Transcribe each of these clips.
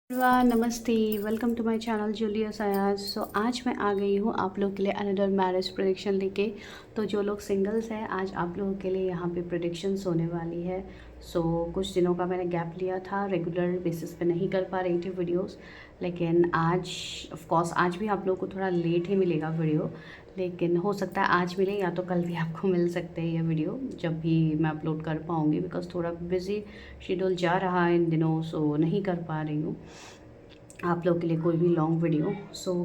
नमस्ते। Welcome to my channel Julius Ayaz. आज मैं आ गई हूँ आप लोग के लिए अनदर मैरिज प्रेडिक्शन लेके। तो जो लोग सिंगल्स हैं आज आप लोगों के लिए यहाँ पे प्रेडिक्शंस होने वाली है। कुछ दिनों का मैंने गैप लिया था, रेगुलर बेसिस पे नहीं कर पा रही थी वीडियोस, लेकिन आज ऑफ कोर्स आज भी आप लोगों को थोड़ा लेट ही मिलेगा वीडियो, लेकिन हो सकता है आज मिले या तो कल भी आपको मिल सकते हैं ये वीडियो, जब भी मैं अपलोड कर पाऊँगी, बिकॉज़ थोड़ा बिज़ी शेड्यूल जा रहा है इन दिनों, नहीं कर पा रही हूँ आप लोग के लिए कोई भी लॉन्ग वीडियो।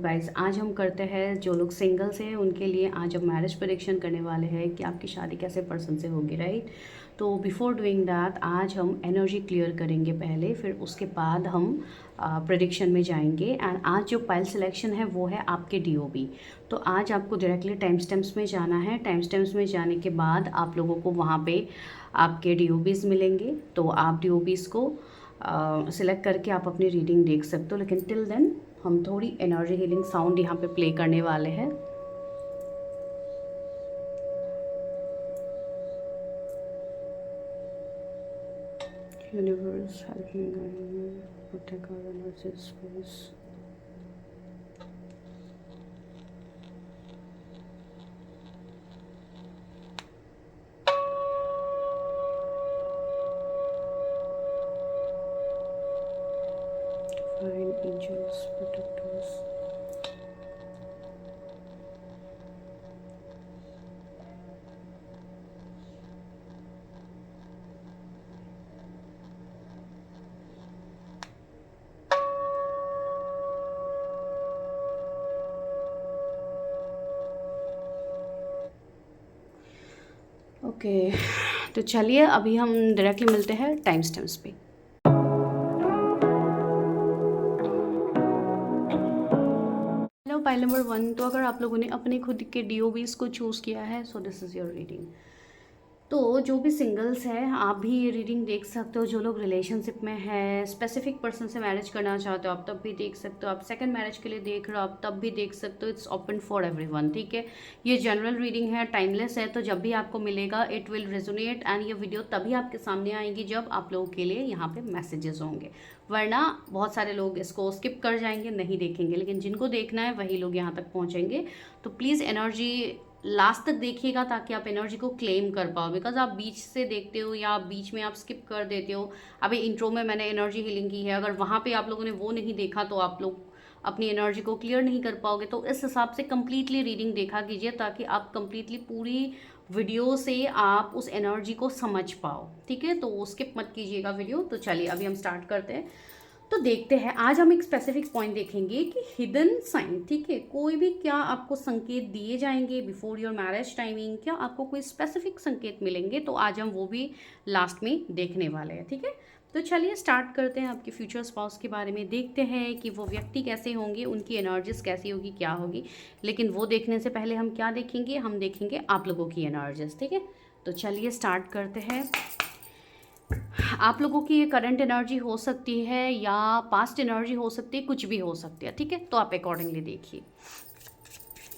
गाइज़ आज हम करते हैं, जो लोग सिंगल्स हैं उनके लिए आज हम मैरिज प्रेडिक्शन करने वाले हैं कि आपकी शादी कैसे पर्सन से होगी, राइट। तो बिफोर डूइंग दैट आज हम एनर्जी क्लियर करेंगे पहले, फिर उसके बाद हम प्रेडिक्शन में जाएंगे। एंड आज जो पाइल सिलेक्शन है वो है आपके डीओबी। तो आज आपको डायरेक्टली टाइम स्टैम्प्स में जाना है। टाइम स्टैम्प्स में जाने के बाद आप लोगों को वहाँ पे आपके डीओबीज़ मिलेंगे, तो आप डीओबीज़ को सिलेक्ट करके आप अपनी रीडिंग देख सकते हो। लेकिन टिल देन हम थोड़ी एनर्जी हीलिंग साउंड यहाँ पे प्ले करने वाले हैं। Universe help me guide protect our energy space. Divine angels protect us. Okay, तो चलिए अभी हम डायरेक्टली मिलते हैं टाइम स्टैम्प्स पे। हेलो पाइल नंबर 1, तो अगर आप लोगों ने अपने खुद के डीओबीज़ को चूज़ किया है, so this is your reading. तो जो भी सिंगल्स हैं आप भी ये रीडिंग देख सकते हो। जो लोग रिलेशनशिप में है, स्पेसिफिक पर्सन से मैरिज करना चाहते हो आप तब भी देख सकते हो। आप सेकंड मैरिज के लिए देख रहे हो आप तब भी देख सकते हो। इट्स ओपन फॉर एवरीवन, ठीक है। ये जनरल रीडिंग है, टाइमलेस है, तो जब भी आपको मिलेगा इट विल रेजोनेट। एंड ये वीडियो तभी आपके सामने आएगी जब आप लोगों के लिए यहाँ पे मैसेजेस होंगे, वरना बहुत सारे लोग इसको स्किप कर जाएंगे, नहीं देखेंगे। लेकिन जिनको देखना है वही लोग यहाँ तक पहुँचेंगे। तो प्लीज़ एनर्जी लास्ट तक देखिएगा ताकि आप एनर्जी को क्लेम कर पाओ। बिकॉज आप बीच से देखते हो या आप बीच में आप स्किप कर देते हो। अभी इंट्रो में मैंने एनर्जी हीलिंग की है, अगर वहाँ पे आप लोगों ने वो नहीं देखा तो आप लोग अपनी एनर्जी को क्लियर नहीं कर पाओगे। तो इस हिसाब से कंप्लीटली रीडिंग देखा कीजिए ताकि आप कंप्लीटली पूरी वीडियो से आप उस एनर्जी को समझ पाओ, ठीक है। तो स्किप मत कीजिएगा वीडियो। तो चलिए अभी हम स्टार्ट करते हैं। तो देखते हैं आज हम एक स्पेसिफिक पॉइंट देखेंगे कि हिडन साइन, ठीक है, कोई भी क्या आपको संकेत दिए जाएंगे बिफोर योर मैरिज टाइमिंग, क्या आपको कोई स्पेसिफिक संकेत मिलेंगे, तो आज हम वो भी लास्ट में देखने वाले हैं, ठीक है। तो चलिए स्टार्ट करते हैं। आपके फ्यूचर स्पाउस के बारे में देखते हैं कि वो व्यक्ति कैसे होंगे, उनकी एनर्जीज कैसी होगी, क्या होगी। लेकिन वो देखने से पहले हम क्या देखेंगे, हम देखेंगे आप लोगों की एनर्जीज, ठीक है। तो चलिए स्टार्ट करते हैं। आप लोगों की ये करंट एनर्जी हो सकती है या पास्ट एनर्जी हो सकती है, कुछ भी हो सकती है, ठीक है। तो आप अकॉर्डिंगली देखिए।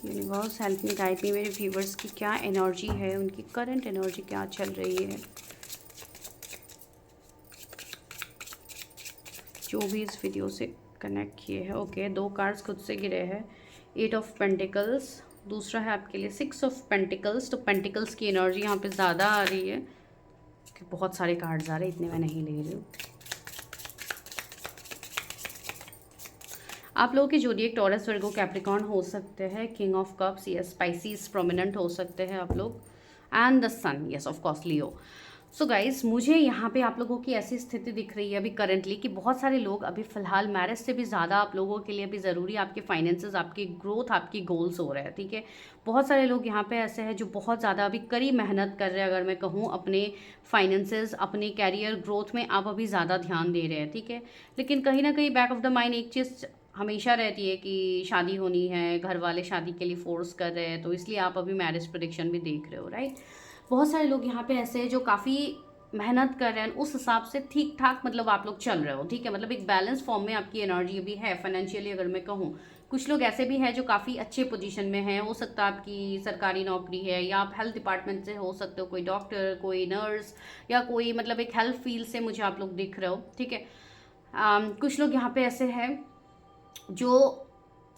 Universe help me guide me, मेरे व्यूवर्स की क्या एनर्जी है, उनकी करंट एनर्जी क्या चल रही है, जो भी इस वीडियो से कनेक्ट किए हैं। ओके, दो कार्ड्स खुद से गिरे हैं, 8 ऑफ पेंटिकल्स, दूसरा है आपके लिए 6 ऑफ पेंटिकल्स। तो पेंटिकल्स की एनर्जी यहाँ पे ज़्यादा आ रही है कि बहुत सारे कार्ड्स आ रहे हैं, इतने मैं नहीं ले रही हूँ। आप लोगों के जोडिएक टॉरस वर्गो कैप्रिकॉर्न हो सकते हैं, king of cups, yes Pisces prominent हो सकते हैं आप लोग, and the sun, yes of course Leo. So guys मुझे यहाँ पे आप लोगों की ऐसी स्थिति दिख रही है अभी करंटली कि बहुत सारे लोग अभी फिलहाल मैरिज से भी ज़्यादा आप लोगों के लिए अभी ज़रूरी आपके फाइनेंसेस, आपकी ग्रोथ, आपकी गोल्स हो रहे हैं, ठीक है। बहुत सारे लोग यहाँ पे ऐसे हैं जो बहुत ज़्यादा अभी कड़ी मेहनत कर रहे हैं, अगर मैं कहूँ अपने फाइनेंसेस, अपने कैरियर ग्रोथ में आप अभी ज़्यादा ध्यान दे रहे हैं, ठीक है। लेकिन कहीं ना कहीं बैक ऑफ द माइंड एक चीज़ हमेशा रहती है कि शादी होनी है, घर वाले शादी के लिए फोर्स कर रहे हैं, तो इसलिए आप अभी मैरिज प्रेडिक्शन भी देख रहे हो, राइट। बहुत सारे लोग यहाँ पे ऐसे हैं जो काफ़ी मेहनत कर रहे हैं, उस हिसाब से ठीक ठाक मतलब आप लोग चल रहे हो, ठीक है। मतलब एक बैलेंस फॉर्म में आपकी एनर्जी भी है फाइनेंशियली, अगर मैं कहूँ। कुछ लोग ऐसे भी हैं जो काफ़ी अच्छे पोजीशन में हैं, हो सकता है आपकी सरकारी नौकरी है या आप हेल्थ डिपार्टमेंट से हो सकते हो, कोई डॉक्टर, कोई नर्स या कोई मतलब एक हेल्थ फील्ड से मुझे आप लोग दिख रहे हो, ठीक है। कुछ लोग यहाँ पे ऐसे हैं जो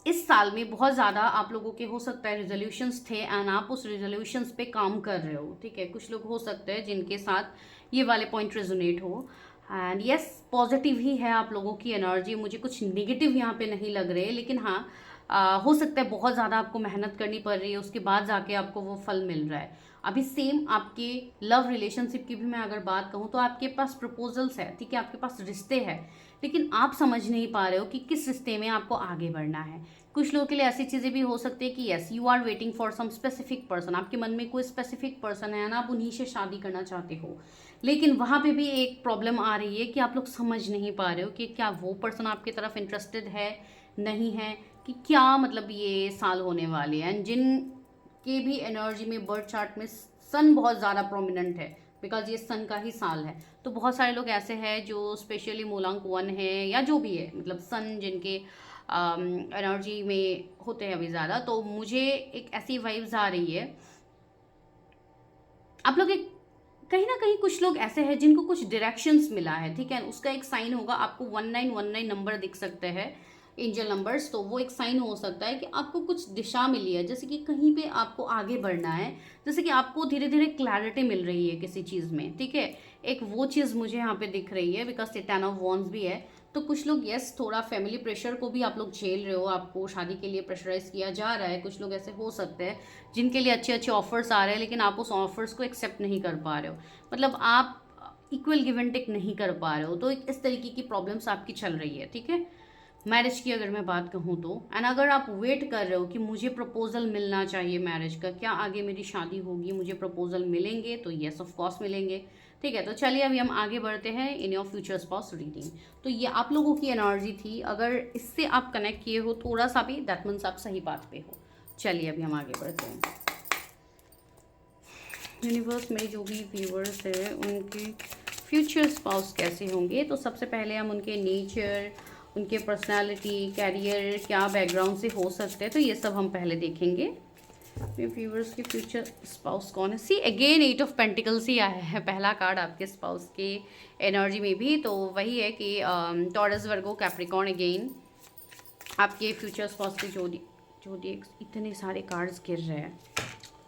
इस साल में बहुत ज़्यादा आप लोगों के हो सकता है रिजोल्यूशंस थे एंड आप उस रिजोल्यूशंस पे काम कर रहे हो, ठीक है। कुछ लोग हो सकते हैं जिनके साथ ये वाले पॉइंट रेजोनेट हो एंड यस पॉजिटिव ही है आप लोगों की एनर्जी, मुझे कुछ नेगेटिव यहाँ पे नहीं लग रहे, लेकिन हाँ हो सकता है बहुत ज़्यादा आपको मेहनत करनी पड़ रही है, उसके बाद जाके आपको वो फल मिल रहा है। अभी सेम आपके लव रिलेशनशिप की भी मैं अगर बात कहूँ तो आपके पास प्रपोजल्स है, ठीक है, आपके पास रिश्ते हैं, लेकिन आप समझ नहीं पा रहे हो कि किस रिश्ते में आपको आगे बढ़ना है। कुछ लोगों के लिए ऐसी चीज़ें भी हो सकती है कि yes you are waiting for some specific person, आपके मन में कोई स्पेसिफिक पर्सन है ना, आप उन्हीं से शादी करना चाहते हो, लेकिन वहाँ पे भी एक प्रॉब्लम आ रही है कि आप लोग समझ नहीं पा रहे हो कि क्या वो पर्सन आपकी तरफ इंटरेस्टेड है नहीं है, कि क्या मतलब ये साल होने वाले हैं। जिन के भी एनर्जी में बर्थ चार्ट में सन बहुत ज़्यादा प्रोमिनेंट है, बिकॉज ये सन का ही साल है, तो बहुत सारे लोग ऐसे हैं जो स्पेशली मूलांक 1 है या जो भी है, मतलब सन जिनके एनर्जी में होते हैं अभी ज़्यादा, तो मुझे एक ऐसी वाइब्स आ रही है आप लोग एक कहीं ना कहीं कुछ लोग ऐसे हैं जिनको कुछ डायरेक्शंस मिला है, ठीक है, उसका एक साइन होगा, आपको 1919 नंबर दिख सकते हैं एंजल नंबर्स, तो वो एक साइन हो सकता है कि आपको कुछ दिशा मिली है, जैसे कि कहीं पे आपको आगे बढ़ना है, जैसे कि आपको धीरे धीरे क्लैरिटी मिल रही है किसी चीज़ में, ठीक है, एक वो चीज़ मुझे यहाँ पे दिख रही है, बिकॉज 10 ऑफ वॉन्स भी है। तो कुछ लोग यस थोड़ा फैमिली प्रेशर को भी आप लोग झेल रहे हो, आपको शादी के लिए प्रेशराइज किया जा रहा है, कुछ लोग ऐसे हो सकते हैं जिनके लिए अच्छे अच्छे ऑफर्स आ रहे हैं, लेकिन आप उस ऑफर्स को एक्सेप्ट नहीं कर पा रहे हो, मतलब आप इक्वल गिव एंड टेक नहीं कर पा रहे हो, तो इस तरीके की प्रॉब्लम्स आपकी चल रही है, ठीक है। मैरिज की अगर मैं बात कहूँ तो एंड अगर आप वेट कर रहे हो कि मुझे प्रपोजल मिलना चाहिए मैरिज का, क्या आगे मेरी शादी होगी, मुझे प्रपोजल मिलेंगे, तो येस ऑफ कोर्स मिलेंगे, ठीक है। तो चलिए अभी हम आगे बढ़ते हैं in your future spouse reading. तो ये आप लोगों की एनर्जी थी, अगर इससे आप कनेक्ट किए हो थोड़ा सा भी, दैट मीन्स आप सही बात पे हो। चलिए अभी हम आगे बढ़ते हैं। यूनिवर्स में जो भी व्यूअर्स है उनके फ्यूचर स्पाउस कैसे होंगे, तो सबसे पहले हम उनके नेचर, उनके पर्सनालिटी, कैरियर, क्या बैकग्राउंड से हो सकते हैं, तो ये सब हम पहले देखेंगे। व्यूअर्स के फ्यूचर स्पाउस कौन है, सी अगेन 8 ऑफ पेंटिकल्स ही आया है पहला कार्ड आपके स्पाउस के एनर्जी में भी, तो वही है कि टॉरस, वर्गो, कैप्रिकॉर्न, अगेन आपके फ्यूचर स्पाउस के जोड़ी इतने सारे कार्ड्स गिर रहे हैं,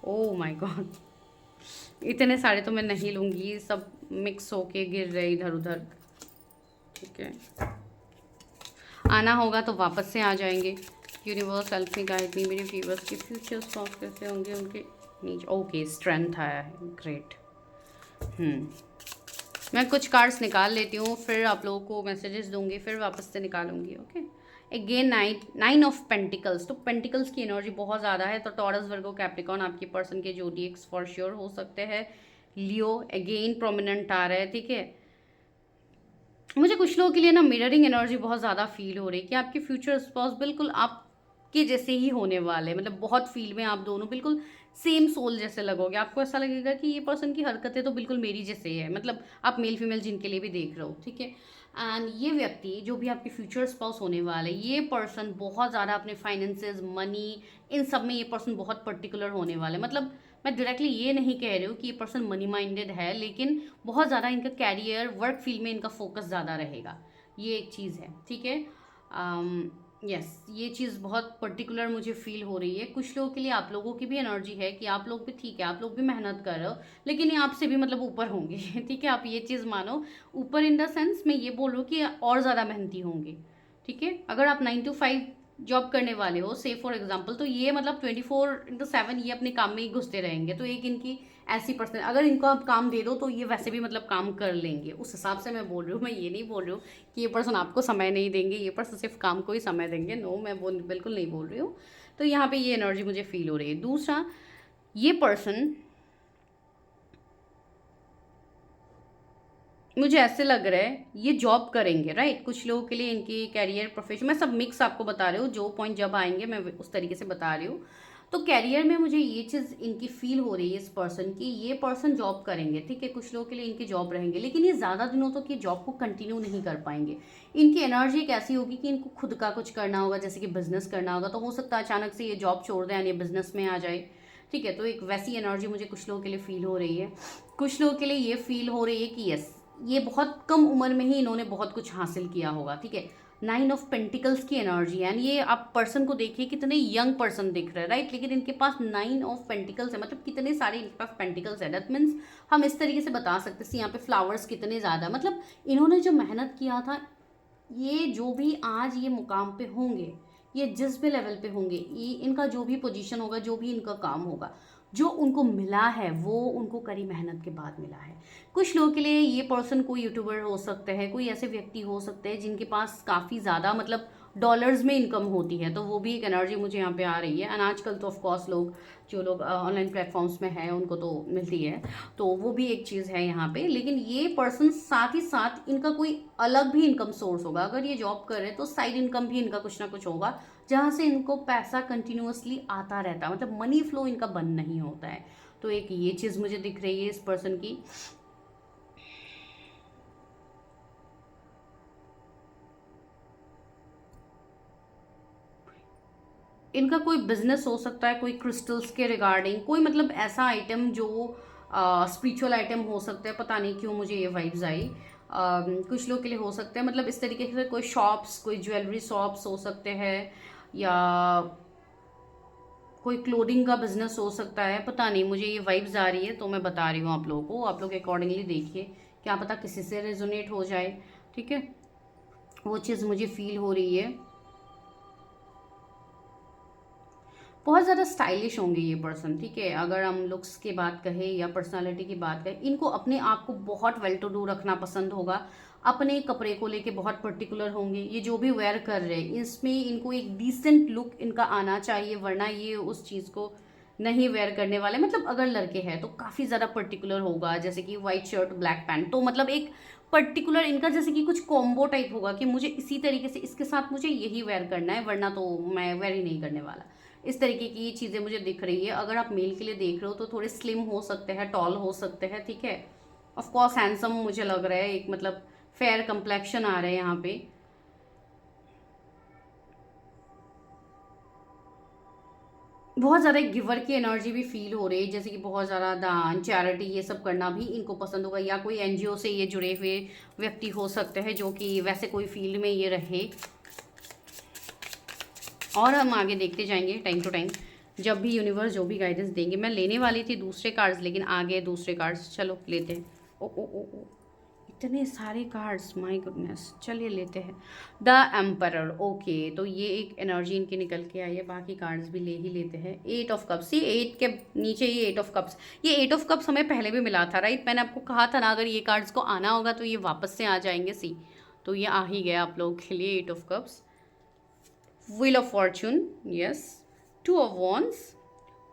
ओह माय गॉड, इतने सारे तो मैं नहीं लूँगी, सब मिक्स होके गिर रहे इधर उधर, ठीक है, आना होगा तो वापस से आ जाएंगे। Universe help me guide me, मेरे व्यूअर्स के फ्यूचर स्पाउस कैसे होंगे, उनके नीचे ओके स्ट्रेंथ आया है, ग्रेट। मैं कुछ कार्ड्स निकाल लेती हूँ, फिर आप लोगों को मैसेजेस दूंगी, फिर वापस से निकालूंगी, ओके। अगेन 9 ऑफ पेंटिकल्स, तो पेंटिकल्स की एनर्जी बहुत ज़्यादा है, तो टॉरस, वर्गो, कैप्रिकॉर्न आपकी पर्सन के जोडिएक्स फॉर श्योर हो सकते हैं। लियो अगेन प्रोमिनेंट आ रहा है, ठीक है। मुझे कुछ लोगों के लिए ना मिररिंग एनर्जी बहुत ज़्यादा फील हो रही है कि आपके फ्यूचर स्पाउस बिल्कुल आपके जैसे ही होने वाले, मतलब बहुत फील में आप दोनों बिल्कुल सेम सोल जैसे लगोगे, आपको ऐसा लगेगा कि ये पर्सन की हरकतें तो बिल्कुल मेरी जैसे ही है, मतलब आप मेल फीमेल जिनके लिए भी देख रहे हो, ठीक है। एंड ये व्यक्ति जो भी आपके फ्यूचर स्पाउस होने वाले, ये पर्सन बहुत ज़्यादा अपने फाइनेंसेस, मनी, इन सब में ये पर्सन बहुत पर्टिकुलर होने वाला है, मतलब मैं डायरेक्टली ये नहीं कह रही हूँ कि ये पर्सन मनी माइंडेड है, लेकिन बहुत ज़्यादा इनका कैरियर, वर्क फील्ड में इनका फोकस ज़्यादा रहेगा, ये एक चीज़ है, ठीक है। यस ये चीज़ बहुत पर्टिकुलर मुझे फील हो रही है। कुछ लोगों के लिए आप लोगों की भी एनर्जी है कि आप लोग भी ठीक है, आप लोग भी मेहनत कर रहे हो, लेकिन ये आपसे भी मतलब ऊपर होंगे ठीक है, आप ये चीज़ मानो, ऊपर इन द सेंस मैं ये बोल रही हूँ कि और ज़्यादा मेहनती होंगे, ठीक है। अगर आप 9 to 5 जॉब करने वाले हो से फॉर एग्जाम्पल, तो ये मतलब 24/7 ये अपने काम में ही घुसते रहेंगे, तो एक इनकी ऐसी पर्सन, अगर इनको आप काम दे दो तो ये वैसे भी मतलब काम कर लेंगे, उस हिसाब से मैं बोल रही हूँ। मैं ये नहीं बोल रही हूँ कि ये पर्सन आपको समय नहीं देंगे, ये पर्सन सिर्फ काम को ही समय देंगे, नो, मैं वो बिल्कुल नहीं बोल रही हूँ। तो यहाँ पे ये एनर्जी मुझे फील हो रही है। दूसरा, ये पर्सन मुझे ऐसे लग रहा है ये जॉब करेंगे, राइट। कुछ लोगों के लिए इनकी कैरियर, प्रोफेशन, मैं सब मिक्स आपको बता रही हूँ, जो पॉइंट जब आएंगे मैं उस तरीके से बता रही हूँ। तो कैरियर में मुझे ये चीज़ इनकी फील हो रही है इस पर्सन की, ये पर्सन जॉब करेंगे, ठीक है। कुछ लोगों के लिए इनकी जॉब रहेंगे, लेकिन ये ज़्यादा दिनों तक ये जॉब को कंटिन्यू नहीं कर पाएंगे। इनकी एनर्जी एक ऐसी होगी कि इनको खुद का कुछ करना होगा, जैसे कि बिजनेस करना होगा, तो हो सकता है अचानक से ये जॉब छोड़ दें ये बिजनेस में आ जाए, ठीक है। तो एक वैसी एनर्जी मुझे कुछ लोगों के लिए फील हो रही है। कुछ लोगों के लिए ये फील हो रही है कि यस ये बहुत कम उम्र में ही इन्होंने बहुत कुछ हासिल किया होगा, ठीक है। 9 ऑफ पेंटिकल्स की एनर्जी है, एंड ये आप पर्सन को देखिए कितने यंग पर्सन दिख रहे हैं, राइट, लेकिन इनके पास 9 ऑफ पेंटिकल्स है, मतलब कितने सारे इनके पास पेंटिकल्स है। दैट मीन्स हम इस तरीके से बता सकते हैं, यहाँ पे फ्लावर्स कितने ज़्यादा, मतलब इन्होंने जो मेहनत किया था, ये जो भी आज ये मुकाम पे होंगे, ये जिस भी लेवल पे होंगे, ये इनका जो भी पोजीशन होगा, जो भी इनका काम होगा, जो उनको मिला है वो उनको कड़ी मेहनत के बाद मिला है। कुछ लोगों के लिए ये पर्सन कोई यूट्यूबर हो सकते हैं, कोई ऐसे व्यक्ति हो सकते हैं जिनके पास काफ़ी ज़्यादा मतलब डॉलर्स में इनकम होती है, तो वो भी एक एनर्जी मुझे यहाँ पे आ रही है। एंड आजकल तो ऑफ कोर्स लोग जो लोग ऑनलाइन प्लेटफॉर्म्स में हैं उनको तो मिलती है, तो वो भी एक चीज़ है यहाँ पे। लेकिन ये पर्सन साथ ही साथ इनका कोई अलग भी इनकम सोर्स होगा, अगर ये जॉब कर रहे हैं तो साइड इनकम भी इनका कुछ ना कुछ होगा, जहाँ से इनको पैसा कंटिन्यूअसली आता रहता है, मतलब मनी फ्लो इनका बंद नहीं होता है। तो एक ये चीज़ मुझे दिख रही है इस पर्सन की। इनका कोई बिजनेस हो सकता है, कोई क्रिस्टल्स के रिगार्डिंग, कोई मतलब ऐसा आइटम जो स्पिरिचुअल आइटम हो सकता है, पता नहीं क्यों मुझे ये वाइब्स आई। कुछ लोग के लिए हो सकते हैं, मतलब इस तरीके से कोई शॉप्स, कोई ज्वेलरी शॉप्स हो सकते हैं, या कोई क्लोथिंग का बिजनेस हो सकता है, पता नहीं, मुझे ये वाइब्स आ रही है तो मैं बता रही हूँ आप लोगों को। आप लोग अकॉर्डिंगली देखिए, क्या पता किसी से रेजोनेट हो जाए, ठीक है, वो चीज़ मुझे फील हो रही है। बहुत ज़्यादा स्टाइलिश होंगे ये पर्सन, ठीक है। अगर हम लुक्स की बात कहें या पर्सनालिटी की बात करें, इनको अपने आप को बहुत वेल टू डू रखना पसंद होगा, अपने कपड़े को लेके बहुत पर्टिकुलर होंगे। ये जो भी वेयर कर रहे हैं इसमें इनको एक डिसेंट लुक इनका आना चाहिए, वरना ये उस चीज़ को नहीं वेयर करने वाले। मतलब अगर लड़के हैं तो काफ़ी ज़्यादा पर्टिकुलर होगा, जैसे कि वाइट शर्ट ब्लैक पैंट, तो मतलब एक पर्टिकुलर इनका जैसे कि कुछ कॉम्बो टाइप होगा कि मुझे इसी तरीके से इसके साथ मुझे यही वेयर करना है, वरना तो मैं वेयर ही नहीं करने वाला। इस तरीके की चीज़ें मुझे दिख रही है। अगर आप मेल के लिए देख रहे हो तो थोड़े स्लिम हो सकते हैं, टॉल हो सकते हैं, ठीक है। ऑफ कोर्स हैंडसम मुझे लग रहा है, एक मतलब फेयर कंप्लेक्शन आ रहा है यहाँ पे। बहुत ज़्यादा एक गिवर की एनर्जी भी फील हो रही है, जैसे कि बहुत ज़्यादा दान चैरिटी ये सब करना भी इनको पसंद होगा, या कोई एनजीओ से ये जुड़े हुए व्यक्ति हो सकते हैं जो कि वैसे कोई फील्ड में ये रहे। और हम आगे देखते जाएंगे टाइम टू टाइम, जब भी यूनिवर्स जो भी गाइडेंस देंगे। मैं लेने वाली थी दूसरे कार्ड्स, लेकिन आगे दूसरे कार्ड्स, चलो लेते हैं। ओ ओ ओ ओ इतने सारे कार्ड्स, माय गुडनेस, चलिए लेते हैं। द एम्परर, ओके, तो ये एक एनर्जी इनकी निकल के आई है, बाकी कार्ड्स भी ले ही लेते हैं। 8 ऑफ कप्स, ये 8 के नीचे ये 8 ऑफ कप्स, ये 8 ऑफ कप्स हमें पहले भी मिला था, राइट। मैंने आपको कहा था ना, अगर ये कार्ड्स को आना होगा तो ये वापस से आ जाएंगे, सी, तो ये आ ही गया आप लोगों के लिए 8 of cups. Wheel of fortune, yes, 2 of wands.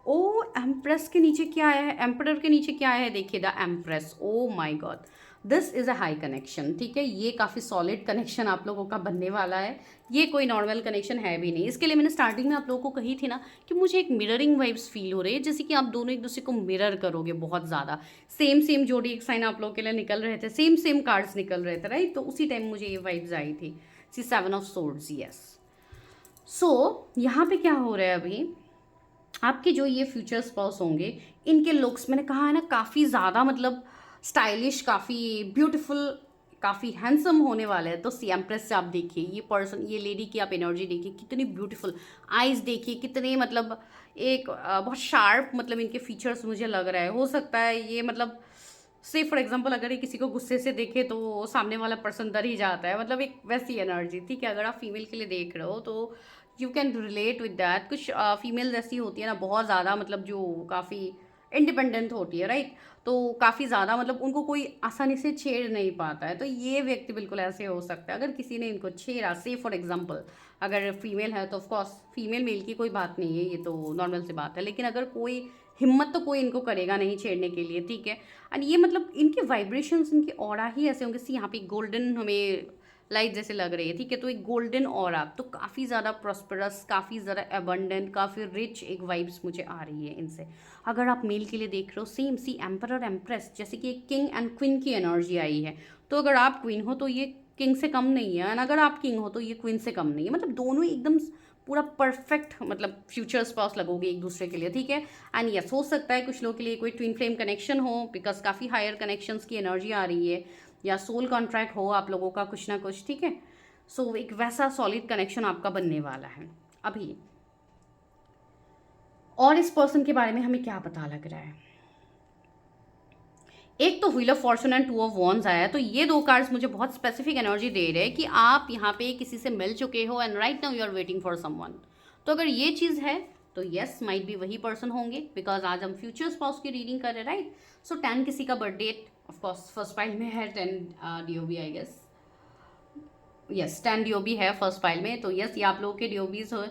Oh empress के नीचे क्या आया है, एम्परर के नीचे क्या आया है, देखिए the empress. Oh my God, this is a high connection, ठीक है। ये काफ़ी सॉलिड कनेक्शन आप लोगों का बनने वाला है, ये कोई नॉर्मल कनेक्शन है भी नहीं। इसके लिए मैंने स्टार्टिंग में आप लोगों को कही थी ना कि मुझे एक मिररिंग वाइब्स फील हो रही है, जैसे कि आप दोनों एक दूसरे को मिरर करोगे बहुत ज़्यादा। सेम सेम जोड़ी एक साइन आप लोगों के लिए निकल रहे थे, सेम सेम कार्ड्स निकल रहे थे, राइट, तो उसी टाइम मुझे ये वाइब्स आई थी। सी 7 ऑफ सोर्ड्स, यस। सो यहाँ पे क्या हो रहा है अभी, आपके जो ये फ्यूचर स्पाउस होंगे, इनके लुक्स मैंने कहा है ना काफ़ी ज़्यादा मतलब स्टाइलिश, काफ़ी ब्यूटीफुल, काफ़ी हैंडसम होने वाले हैं। तो सी एम्प्रेस से आप देखिए, ये पर्सन, ये लेडी की आप एनर्जी देखिए, कितनी ब्यूटीफुल आइज़ देखिए, कितने मतलब एक बहुत शार्प मतलब इनके फीचर्स मुझे लग रहा है। हो सकता है ये मतलब से फॉर एग्जाम्पल अगर ये किसी को गुस्से से देखे तो सामने वाला पर्सन डर ही जाता है, मतलब एक वैसी एनर्जी, ठीक है। अगर आप फीमेल के लिए देख रहे हो तो you can relate with that. कुछ फीमेल ऐसी होती है ना बहुत ज़्यादा, मतलब जो काफ़ी इंडिपेंडेंट होती है, राइट, तो काफ़ी ज़्यादा मतलब उनको कोई आसानी से छेड़ नहीं पाता है, तो ये व्यक्ति बिल्कुल ऐसे हो सकता है। अगर किसी ने इनको छेड़ा, से फॉर एग्जांपल अगर फीमेल है तो ऑफकोर्स फीमेल मेल की कोई बात नहीं है, ये तो नॉर्मल सी बात है, लेकिन अगर कोई हिम्मत तो कोई इनको करेगा नहीं छेड़ने के लिए, ठीक है। एंड ये मतलब इनके वाइब्रेशंस, इनके ऑरा ही ऐसे होंगे। सी यहाँ पे गोल्डन हमें लाइट जैसे लग रही है, ठीक है, तो एक गोल्डन ऑरा, तो काफ़ी ज़्यादा प्रॉस्परस, काफ़ी ज़्यादा एबंडेंट, काफ़ी रिच एक वाइब्स मुझे आ रही है इनसे। अगर आप मेल के लिए देख रहे हो, सेम सी एम्परर एम्प्रेस, जैसे कि एक किंग एंड क्वीन की एनर्जी आई है, तो अगर आप क्वीन हो तो ये किंग से कम नहीं है, एंड अगर आप किंग हो तो ये क्वीन से कम नहीं है, मतलब दोनों ही एकदम पूरा परफेक्ट मतलब फ्यूचर स्पाउस लगोगे एक दूसरे के लिए, ठीक है। एंड यस, हो सकता है कुछ लोगों के लिए कोई ट्विन फ्लेम कनेक्शन हो, बिकॉज काफ़ी हायर कनेक्शंस की एनर्जी आ रही है, या सोल कॉन्ट्रैक्ट हो आप लोगों का कुछ ना कुछ, ठीक है। सो एक वैसा सॉलिड कनेक्शन आपका बनने वाला है अभी। और इस पर्सन के बारे में हमें क्या पता लग रहा है, एक तो wheel of Fortune and two of wands आया है, तो ये दो कार्ड्स मुझे बहुत स्पेसिफिक एनर्जी दे रहे हैं कि आप यहाँ पे किसी से मिल चुके हो and right now you are waiting for someone. तो अगर ये चीज़ है तो यस माइट बी वही पर्सन होंगे, बिकॉज आज हम फ्यूचर स्पाउस की रीडिंग कर रहे हैं, राइट। सो 10 किसी का birth date of course first pile में है, 10 DOB I guess, yes 10 DOB है फर्स्ट पाइल में। तो यस ये आप लोगों के DOBs हो,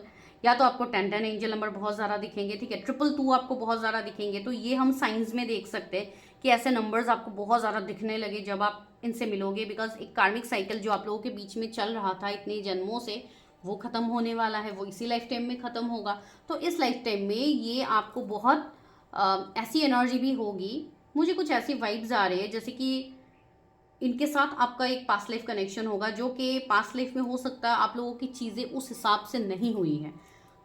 या तो आपको 10 10 एंजल नंबर बहुत ज़्यादा दिखेंगे, ठीक है, 222 आपको बहुत ज़्यादा दिखेंगे। तो ये हम साइंस में देख सकते हैं कि ऐसे नंबर्स आपको बहुत ज़्यादा दिखने लगे जब आप इनसे मिलोगे, बिकॉज एक कार्मिक साइकिल जो आप लोगों के बीच में चल रहा था इतने जन्मों से, वो ख़त्म होने वाला है, वो इसी लाइफ टाइम में ख़त्म होगा। तो इस लाइफ टाइम में ये आपको बहुत ऐसी एनर्जी भी होगी, मुझे कुछ ऐसी वाइब्स आ रही है जैसे कि इनके साथ आपका एक पास्ट लाइफ कनेक्शन होगा, जो कि पास्ट लाइफ में हो सकता है आप लोगों की चीज़ें उस हिसाब से नहीं हुई हैं।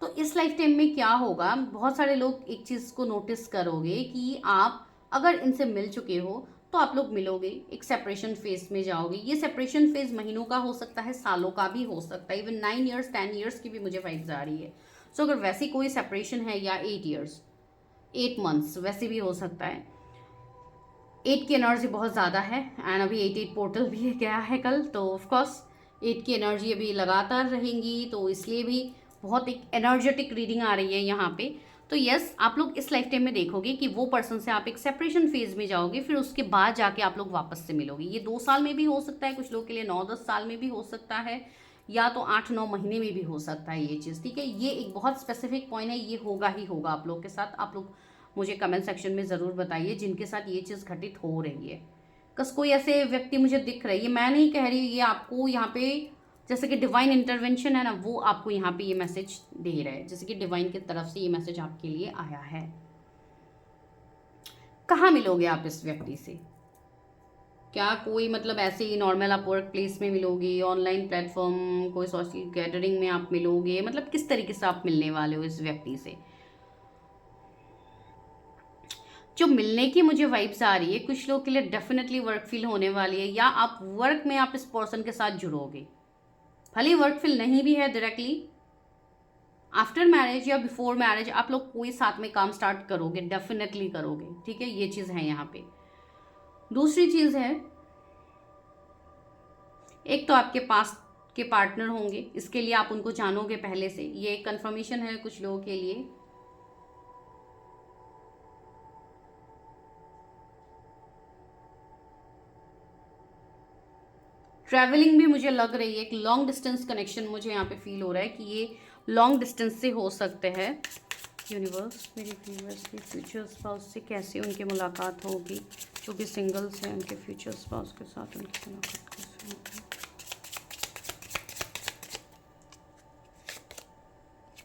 तो इस लाइफ टाइम में क्या होगा, बहुत सारे लोग एक चीज़ को नोटिस करोगे कि आप अगर इनसे मिल चुके हो तो आप लोग मिलोगे, एक सेपरेशन फेज में जाओगे। ये सेपरेशन फेज महीनों का हो सकता है, सालों का भी हो सकता है, इवन 9 ईयर्स 10 ईयर्स की भी मुझे वाइब्स आ रही है। सो अगर वैसी कोई सेपरेशन है, या 8 ईयर्स 8 मंथ्स वैसे भी हो सकता है। 8 की एनर्जी बहुत ज़्यादा है एंड अभी 88 पोर्टल भी गया है कल, तो ऑफकोर्स 8 की एनर्जी अभी लगातार रहेंगी, तो इसलिए भी बहुत एक एनर्जेटिक रीडिंग आ रही है यहाँ पे। तो यस आप लोग इस लाइफ टाइम में देखोगे कि वो पर्सन से आप एक सेपरेशन फेज में जाओगे, फिर उसके बाद जाके आप लोग वापस से मिलोगे। ये 2 साल में भी हो सकता है, कुछ लोग के लिए 9-10 साल में भी हो सकता है, या तो 8-9 महीने में भी हो सकता है ये चीज़, ठीक है। ये एक बहुत स्पेसिफिक पॉइंट है, ये होगा ही होगा आप लोग के साथ। आप लोग मुझे कमेंट सेक्शन में ज़रूर बताइए जिनके साथ ये चीज़ घटित हो रही है। कस कोई ऐसे व्यक्ति मुझे दिख रही है, मैं नहीं कह रही, ये आपको यहाँ पे जैसे कि डिवाइन इंटरवेंशन है ना, वो आपको यहाँ पे ये मैसेज दे रहा है, जैसे कि डिवाइन की तरफ से ये मैसेज आपके लिए आया है। कहाँ मिलोगे आप इस व्यक्ति से, क्या कोई मतलब ऐसे ही नॉर्मल आप वर्क प्लेस में मिलोगे, ऑनलाइन प्लेटफॉर्म, कोई सोशल गैदरिंग में आप मिलोगे, मतलब किस तरीके से आप मिलने वाले हो इस व्यक्ति से। जो मिलने की मुझे वाइब्स आ रही है, कुछ लोग के लिए डेफिनेटली वर्क फील होने वाली है, या आप वर्क में आप इस पर्सन के साथ जुड़ोगे। भले वर्क फील नहीं भी है डायरेक्टली, आफ्टर मैरिज या बिफोर मैरिज आप लोग कोई साथ में काम स्टार्ट करोगे, डेफिनेटली करोगे, ठीक है। ये चीज़ है यहाँ पे। दूसरी चीज़ है, एक तो आपके पास के पार्टनर होंगे, इसके लिए आप उनको जानोगे पहले से, ये एक कंफर्मेशन है कुछ लोगों के लिए। ट्रैवलिंग भी मुझे लग रही है, एक लॉन्ग डिस्टेंस कनेक्शन मुझे यहाँ पे फील हो रहा है कि ये लॉन्ग डिस्टेंस से हो सकते हैं। यूनिवर्स मेरे व्यूअर्स के फ्यूचर स्पाउस से कैसे उनकी मुलाकात होगी, जो भी सिंगल्स हैं उनके फ्यूचर स्पाउस के साथ उनकी मुलाकात कैसे होगी।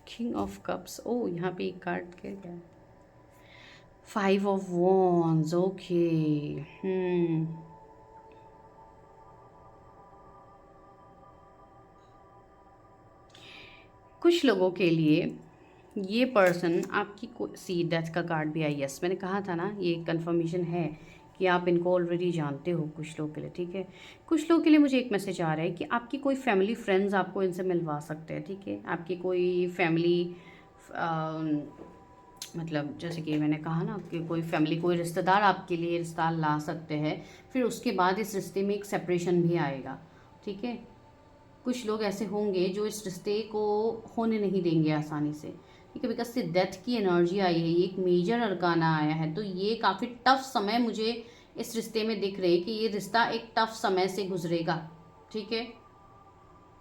किंग ऑफ कप्स, ओ यहाँ पे एक कार्ड गिर गया, 5 ऑफ वॉन्ड्स, ओके। कुछ लोगों के लिए ये पर्सन आपकी सी डेथ का कार्ड भी आई, यस मैंने कहा था ना, ये कंफर्मेशन है कि आप इनको ऑलरेडी जानते हो कुछ लोगों के लिए, ठीक है। कुछ लोगों के लिए मुझे एक मैसेज आ रहा है कि आपकी कोई फैमिली फ्रेंड्स आपको इनसे मिलवा सकते हैं, ठीक है। आपकी कोई फैमिली मतलब जैसे कि मैंने कहा ना कि कोई फैमिली, कोई रिश्तेदार आपके लिए रिश्ता ला सकते हैं, फिर उसके बाद इस रिश्ते में एक सेपरेशन भी आएगा, ठीक है। कुछ लोग ऐसे होंगे जो इस रिश्ते को होने नहीं देंगे आसानी से, ठीक है, बिकॉज से डेथ की एनर्जी आई है, ये एक मेजर अरकाना आया है। तो ये काफ़ी टफ समय मुझे इस रिश्ते में दिख रहे कि ये रिश्ता एक टफ समय से गुजरेगा, ठीक है।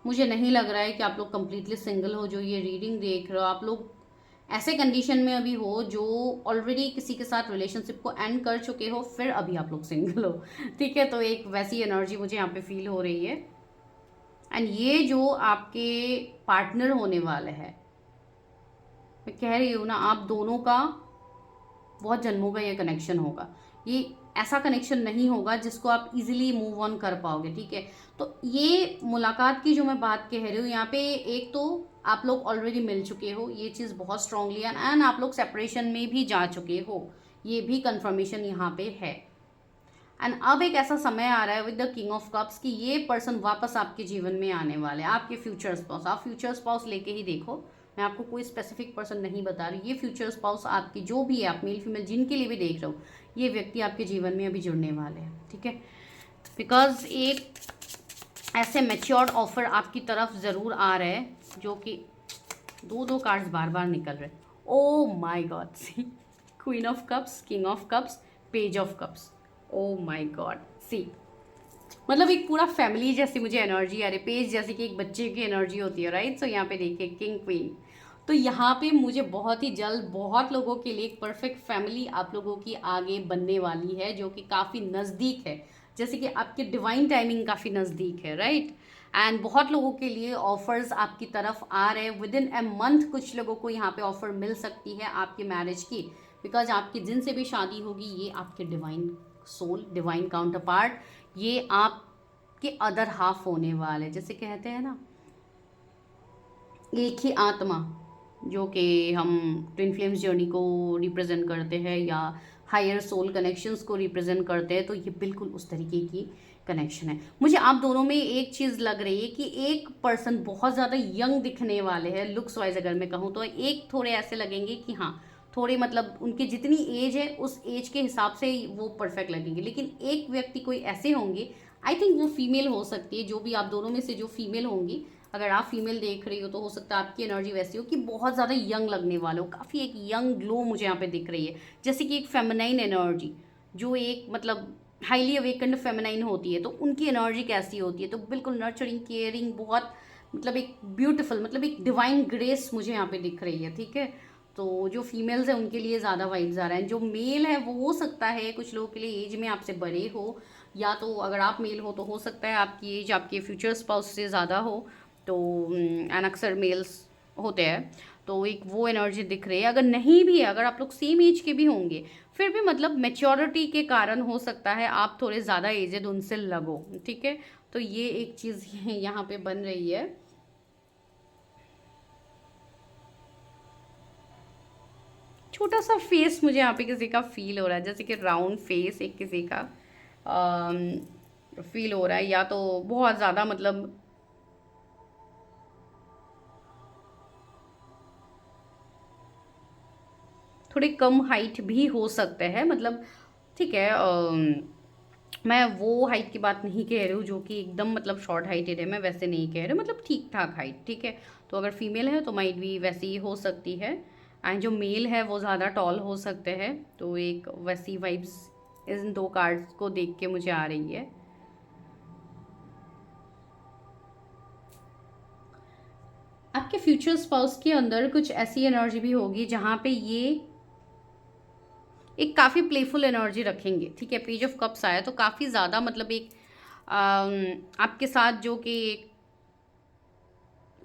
मुझे नहीं लग रहा है कि आप लोग कंप्लीटली सिंगल हो जो ये रीडिंग देख रहे हो। आप लोग ऐसे कंडीशन में अभी हो जो ऑलरेडी किसी के साथ रिलेशनशिप को एंड कर चुके हो, फिर अभी आप लोग सिंगल हो, ठीक है। तो एक वैसी एनर्जी मुझे यहाँ पे फील हो रही है। एंड ये जो आपके पार्टनर होने वाले हैं, मैं कह रही हूँ ना, आप दोनों का बहुत जन्मों का ये कनेक्शन होगा। ये ऐसा कनेक्शन नहीं होगा जिसको आप इजीली मूव ऑन कर पाओगे, ठीक है। तो ये मुलाकात की जो मैं बात कह रही हूँ यहाँ पे, एक तो आप लोग ऑलरेडी मिल चुके हो, ये चीज़ बहुत स्ट्रांगली, एंड आप लोग सेपरेशन में भी जा चुके हो, ये भी कंफर्मेशन यहाँ पे है। एंड अब एक ऐसा समय आ रहा है with the king of cups कि ये पर्सन वापस आपके जीवन में आने वाले हैं, आपके फ्यूचर स्पाउस। आप फ्यूचर स्पाउस लेके ही देखो, मैं आपको कोई स्पेसिफिक पर्सन नहीं बता रही, ये फ्यूचर स्पाउस आपकी जो भी है, आप मेल फीमेल जिनके लिए भी देख रहे हो, ये व्यक्ति आपके जीवन में अभी जुड़ने वाले हैं, ठीक है। बिकॉज एक ऐसे मैच्योर्ड ऑफर आपकी तरफ ज़रूर आ रहे हैं, जो कि दो कार्ड्स बार बार निकल रहे हैं। Oh my god, see queen of cups, king of cups, page of cups. Oh my god, see मतलब एक पूरा फैमिली जैसी मुझे एनर्जी आ रही है, पेज जैसे कि एक बच्चे की एनर्जी होती है, राइट। सो यहाँ पे देखिए किंग क्वीन, तो यहाँ पे मुझे बहुत ही जल्द बहुत लोगों के लिए एक परफेक्ट फैमिली आप लोगों की आगे बनने वाली है, जो कि काफ़ी नज़दीक है, जैसे कि आपकी डिवाइन टाइमिंग काफ़ी नज़दीक है, राइट। एंड बहुत लोगों के लिए ऑफर्स आपकी तरफ आ रहे हैं विद इन ए मंथ। कुछ लोगों को यहाँ पे ऑफर मिल सकती है आपकी मैरिज की, बिकॉज आपकी जिनसे भी शादी होगी ये आपके divine soul, divine counterpart, ये आपके अदर हाफ होने वाले, जैसे कहते हैं ना एक ही आत्मा, जो कि हम ट्विन फ्लेम्स जर्नी को रिप्रेजेंट करते हैं या हायर सोल कनेक्शंस को रिप्रेजेंट करते हैं, तो ये बिल्कुल उस तरीके की कनेक्शन है। मुझे आप दोनों में एक चीज़ लग रही है कि एक पर्सन बहुत ज़्यादा यंग दिखने वाले हैं लुक्स वाइज, अगर मैं कहूँ तो एक थोड़े ऐसे लगेंगे कि हाँ थोड़े मतलब उनकी जितनी एज है उस एज के हिसाब से ही वो परफेक्ट लगेंगे। लेकिन एक व्यक्ति कोई ऐसे होंगे, आई थिंक वो फीमेल हो सकती है, जो भी आप दोनों में से जो फीमेल होंगी, अगर आप फीमेल देख रही हो तो हो सकता है आपकी एनर्जी वैसी हो कि बहुत ज़्यादा यंग लगने वाले हो, काफ़ी एक यंग ग्लो मुझे यहाँ पे दिख रही है, जैसे कि एक फेमिनाइन एनर्जी, जो एक मतलब हाईली अवेकन्ड फेमिनाइन होती है, तो उनकी एनर्जी कैसी होती है, तो बिल्कुल नर्चरिंग, केयरिंग, बहुत मतलब एक ब्यूटीफुल, मतलब एक डिवाइन ग्रेस मुझे यहाँ पे दिख रही है, ठीक है। तो जो फीमेल्स हैं उनके लिए ज़्यादा वाइब्स आ रहे हैं। जो मेल है वो हो सकता है कुछ लोगों के लिए एज में आपसे बड़े हो, या तो अगर आप मेल हो तो हो सकता है आपकी एज आपके फ्यूचर स्पाउस से ज़्यादा हो, तो एन अक्सर मेल्स होते हैं, तो एक वो एनर्जी दिख रही है। अगर नहीं भी है, अगर आप लोग सेम एज के भी होंगे, फिर भी मतलब मेच्योरिटी के कारण हो सकता है आप थोड़े ज़्यादा एजेड उनसे लगो, ठीक है। तो ये एक चीज़ यहाँ पे बन रही है। छोटा सा फेस मुझे यहाँ पे किसी का फील हो रहा है, जैसे कि राउंड फेस एक किसी का फील हो रहा है, या तो बहुत ज़्यादा मतलब थोड़े कम हाइट भी हो सकते हैं, मतलब ठीक है। मैं वो हाइट की बात नहीं कह रही हूँ जो कि एकदम मतलब शॉर्ट हाइटेड है, मैं वैसे नहीं कह रही हूँ, मतलब ठीक ठाक हाइट, ठीक है। तो अगर फीमेल है तो माइट भी वैसी ही हो सकती है, एंड जो मेल है वो ज़्यादा टॉल हो सकते हैं, तो एक वैसी वाइब्स इन दो कार्ड्स को देख के मुझे आ रही है। आपके फ्यूचर स्पाउस के अंदर कुछ ऐसी एनर्जी भी होगी जहाँ पे ये एक काफ़ी प्लेफुल एनर्जी रखेंगे, ठीक है। पेज ऑफ कप्स आया तो काफ़ी ज़्यादा मतलब एक आपके साथ जो कि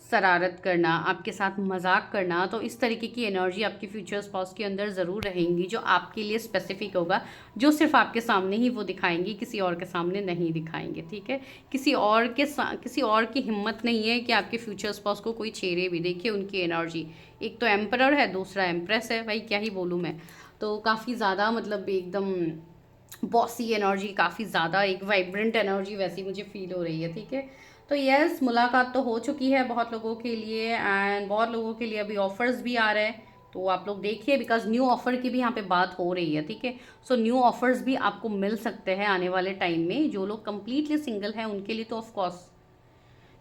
शरारत करना, आपके साथ मजाक करना, तो इस तरीके की एनर्जी आपके फ्यूचर स्पाउस के अंदर ज़रूर रहेंगी, जो आपके लिए स्पेसिफिक होगा, जो सिर्फ आपके सामने ही वो दिखाएंगी, किसी और के सामने नहीं दिखाएंगे, ठीक है। किसी और की हिम्मत नहीं है कि आपके फ्यूचर स्पाउस को कोई छेड़े भी। देखिए उनकी एनर्जी, एक तो एम्परर है, दूसरा एम्प्रेस है, भाई क्या ही बोलूँ मैं। तो काफ़ी ज़्यादा मतलब एकदम बॉसी एनर्जी, काफ़ी ज़्यादा एक वाइब्रेंट एनर्जी वैसी मुझे फील हो रही है, ठीक है। तो यस, मुलाकात तो हो चुकी है बहुत लोगों के लिए, एंड बहुत लोगों के लिए अभी ऑफर्स भी आ रहे हैं, तो आप लोग देखिए, बिकॉज न्यू ऑफर की भी यहाँ पे बात हो रही है, ठीक है। सो न्यू ऑफर्स भी आपको मिल सकते हैं आने वाले टाइम में। जो लोग कंप्लीटली सिंगल हैं उनके लिए तो ऑफकोर्स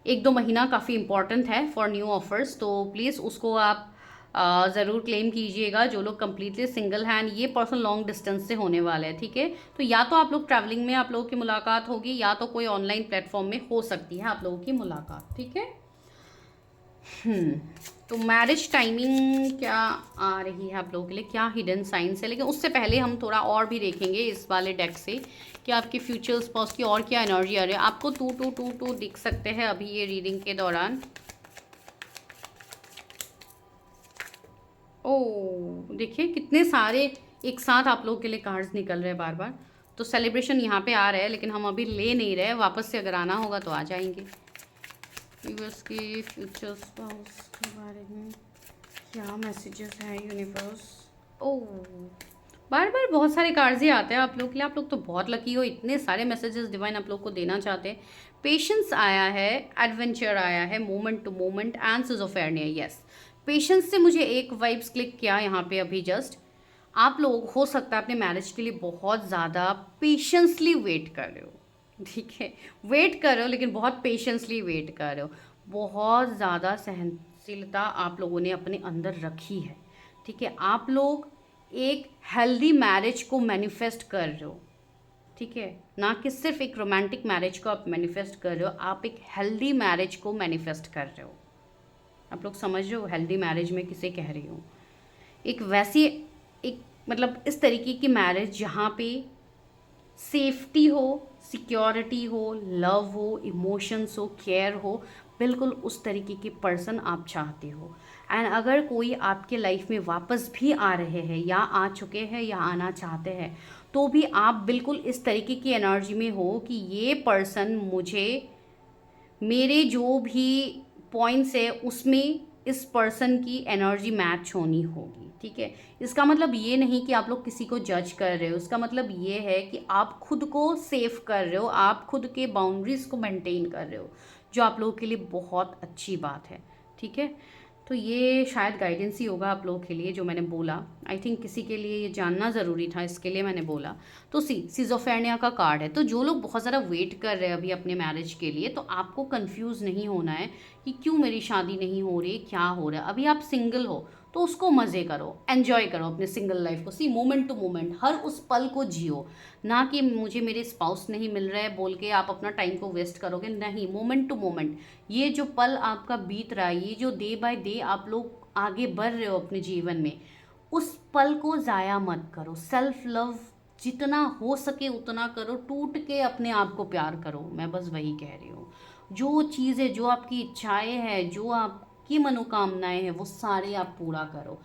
1-2 महीना काफ़ी इंपॉर्टेंट है फॉर न्यू ऑफर्स, तो प्लीज़ उसको आप ज़रूर क्लेम कीजिएगा। जो लोग कम्प्लीटली सिंगल हैं, ये पर्सन लॉन्ग डिस्टेंस से होने वाले हैं, ठीक है। तो या तो आप लोग ट्रैवलिंग में आप लोगों की मुलाकात होगी, या तो कोई ऑनलाइन प्लेटफॉर्म में हो सकती है आप लोगों की मुलाकात, ठीक है। तो मैरिज टाइमिंग क्या आ रही है आप लोगों के लिए, क्या हिडन साइंस है, लेकिन उससे पहले हम थोड़ा और भी देखेंगे इस वाले डेक से कि आपके फ्यूचर स्पाउस की और क्या एनर्जी आ रही है। आपको 2-2-2-2 दिख सकते हैं अभी ये रीडिंग के दौरान। ओ देखिए कितने सारे एक साथ आप लोगों के लिए कार्ड्स निकल रहे हैं बार बार। तो सेलिब्रेशन यहाँ पे आ रहा है, लेकिन हम अभी ले नहीं रहे, वापस से अगर आना होगा तो आ जाएंगे। यूनिवर्स के फ्यूचर स्पाउस के बारे में क्या मैसेजेस हैं यूनिवर्स। ओ बार बार बहुत सारे कार्ड्स ही आते हैं आप लोग के लिए, आप लोग तो बहुत लकी हो, इतने सारे मैसेजेस डिवाइन आप लोग को देना चाहते हैं। पेशेंस आया है, एडवेंचर आया है, moment to moment and schizophrenia. Yes, patience से मुझे एक वाइब्स क्लिक किया यहाँ पे अभी जस्ट। आप लोग हो सकता है अपने मैरिज के लिए बहुत ज़्यादा पेशेंसली वेट कर रहे हो, ठीक है, वेट कर रहे हो लेकिन बहुत पेशेंसली वेट कर रहे हो। बहुत ज़्यादा सहनशीलता आप लोगों ने अपने अंदर रखी है, ठीक है। आप लोग एक हेल्दी मैरिज को मैनिफेस्ट कर रहे हो, ठीक है, ना कि सिर्फ एक रोमांटिक मैरिज को आप मैनिफेस्ट कर रहे हो, आप एक हेल्दी मैरिज को मैनिफेस्ट कर रहे हो। आप लोग समझ रहे हो हेल्दी मैरिज में किसे कह रही हूँ? एक वैसी, एक मतलब इस तरीके की मैरिज जहाँ पे सेफ्टी हो, सिक्योरिटी हो, लव हो, इमोशंस हो, केयर हो, बिल्कुल उस तरीके के पर्सन आप चाहते हो। एंड अगर कोई आपके लाइफ में वापस भी आ रहे हैं या आ चुके हैं या आना चाहते हैं, तो भी आप बिल्कुल इस तरीके की एनर्जी में हो कि ये पर्सन मुझे, मेरे जो भी पॉइंट्स है उसमें इस पर्सन की एनर्जी मैच होनी होगी, ठीक है। इसका मतलब ये नहीं कि आप लोग किसी को जज कर रहे हो, इसका मतलब ये है कि आप खुद को सेफ कर रहे हो, आप खुद के बाउंड्रीज को मेंटेन कर रहे हो, जो आप लोगों के लिए बहुत अच्छी बात है, ठीक है। तो ये शायद गाइडेंस ही होगा आप लोगों के लिए जो मैंने बोला। आई थिंक किसी के लिए ये जानना ज़रूरी था, इसके लिए मैंने बोला। तो सिजोफरेनिया का कार्ड है। तो जो लोग बहुत ज़्यादा वेट कर रहे हैं अभी अपने मैरिज के लिए, तो आपको कंफ्यूज नहीं होना है कि क्यों मेरी शादी नहीं हो रही, क्या हो रहा है। अभी आप सिंगल हो तो उसको मज़े करो, एन्जॉय करो अपने सिंगल लाइफ को। मोमेंट टू मोमेंट, हर उस पल को जियो, ना कि मुझे मेरे स्पाउस नहीं मिल रहा है बोल के आप अपना टाइम को वेस्ट करोगे, नहीं। मोमेंट टू मोमेंट, ये जो पल आपका बीत रहा है, ये जो डे बाय डे आप लोग आगे बढ़ रहे हो अपने जीवन में, उस पल को ज़ाया मत करो। सेल्फ लव जितना हो सके उतना करो, टूट के अपने आप को प्यार करो। मैं बस वही कह रही हूँ। जो चीज़ें, जो आपकी इच्छाएं हैं, जो आपकी मनोकामनाएं हैं, वो सारे आप पूरा करो।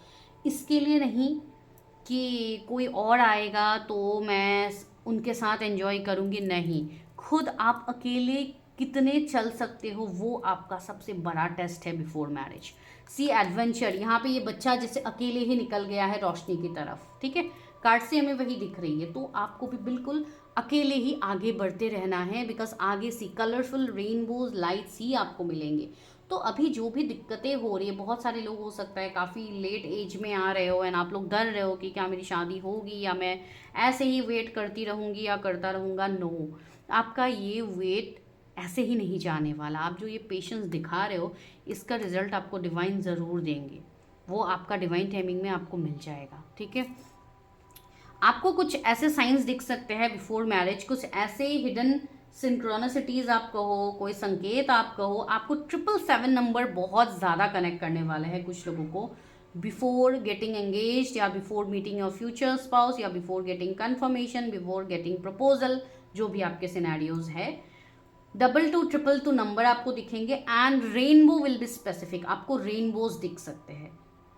इसके लिए नहीं कि कोई और आएगा तो मैं उनके साथ एंजॉय करूँगी, नहीं। खुद आप अकेले कितने चल सकते हो, वो आपका सबसे बड़ा टेस्ट है बिफोर मैरिज। एडवेंचर, यहाँ पे ये बच्चा जैसे अकेले ही निकल गया है रोशनी की तरफ, ठीक है, कार्ड से हमें वही दिख रही है। तो आपको भी बिल्कुल अकेले ही आगे बढ़ते रहना है, बिकॉज आगे सी कलरफुल रेनबोज लाइट्स ही आपको मिलेंगे। तो अभी जो भी दिक्कतें हो रही है, बहुत सारे लोग हो सकता है काफ़ी लेट एज में आ रहे हो एंड आप लोग डर रहे हो कि क्या मेरी शादी होगी या मैं ऐसे ही वेट करती रहूँगी या करता रहूँगा। नो, आपका ये वेट ऐसे ही नहीं जाने वाला। आप जो ये पेशेंस दिखा रहे हो, इसका रिजल्ट आपको डिवाइन ज़रूर देंगे, वो आपका डिवाइन टाइमिंग में आपको मिल जाएगा, ठीक है। आपको कुछ ऐसे साइंस दिख सकते हैं बिफोर मैरिज, कुछ ऐसे हिडन सिंक्रोनिसिटीज आप कहो, कोई संकेत आप कहो। आपको 777 नंबर बहुत ज़्यादा कनेक्ट करने वाला है कुछ लोगों को, बिफोर गेटिंग एंगेज या before meeting your future spouse या before getting confirmation, before getting proposal, जो भी आपके सिनेरियोज है। 222 नंबर आपको दिखेंगे and rainbow will be specific. आपको रेनबोज दिख सकते हैं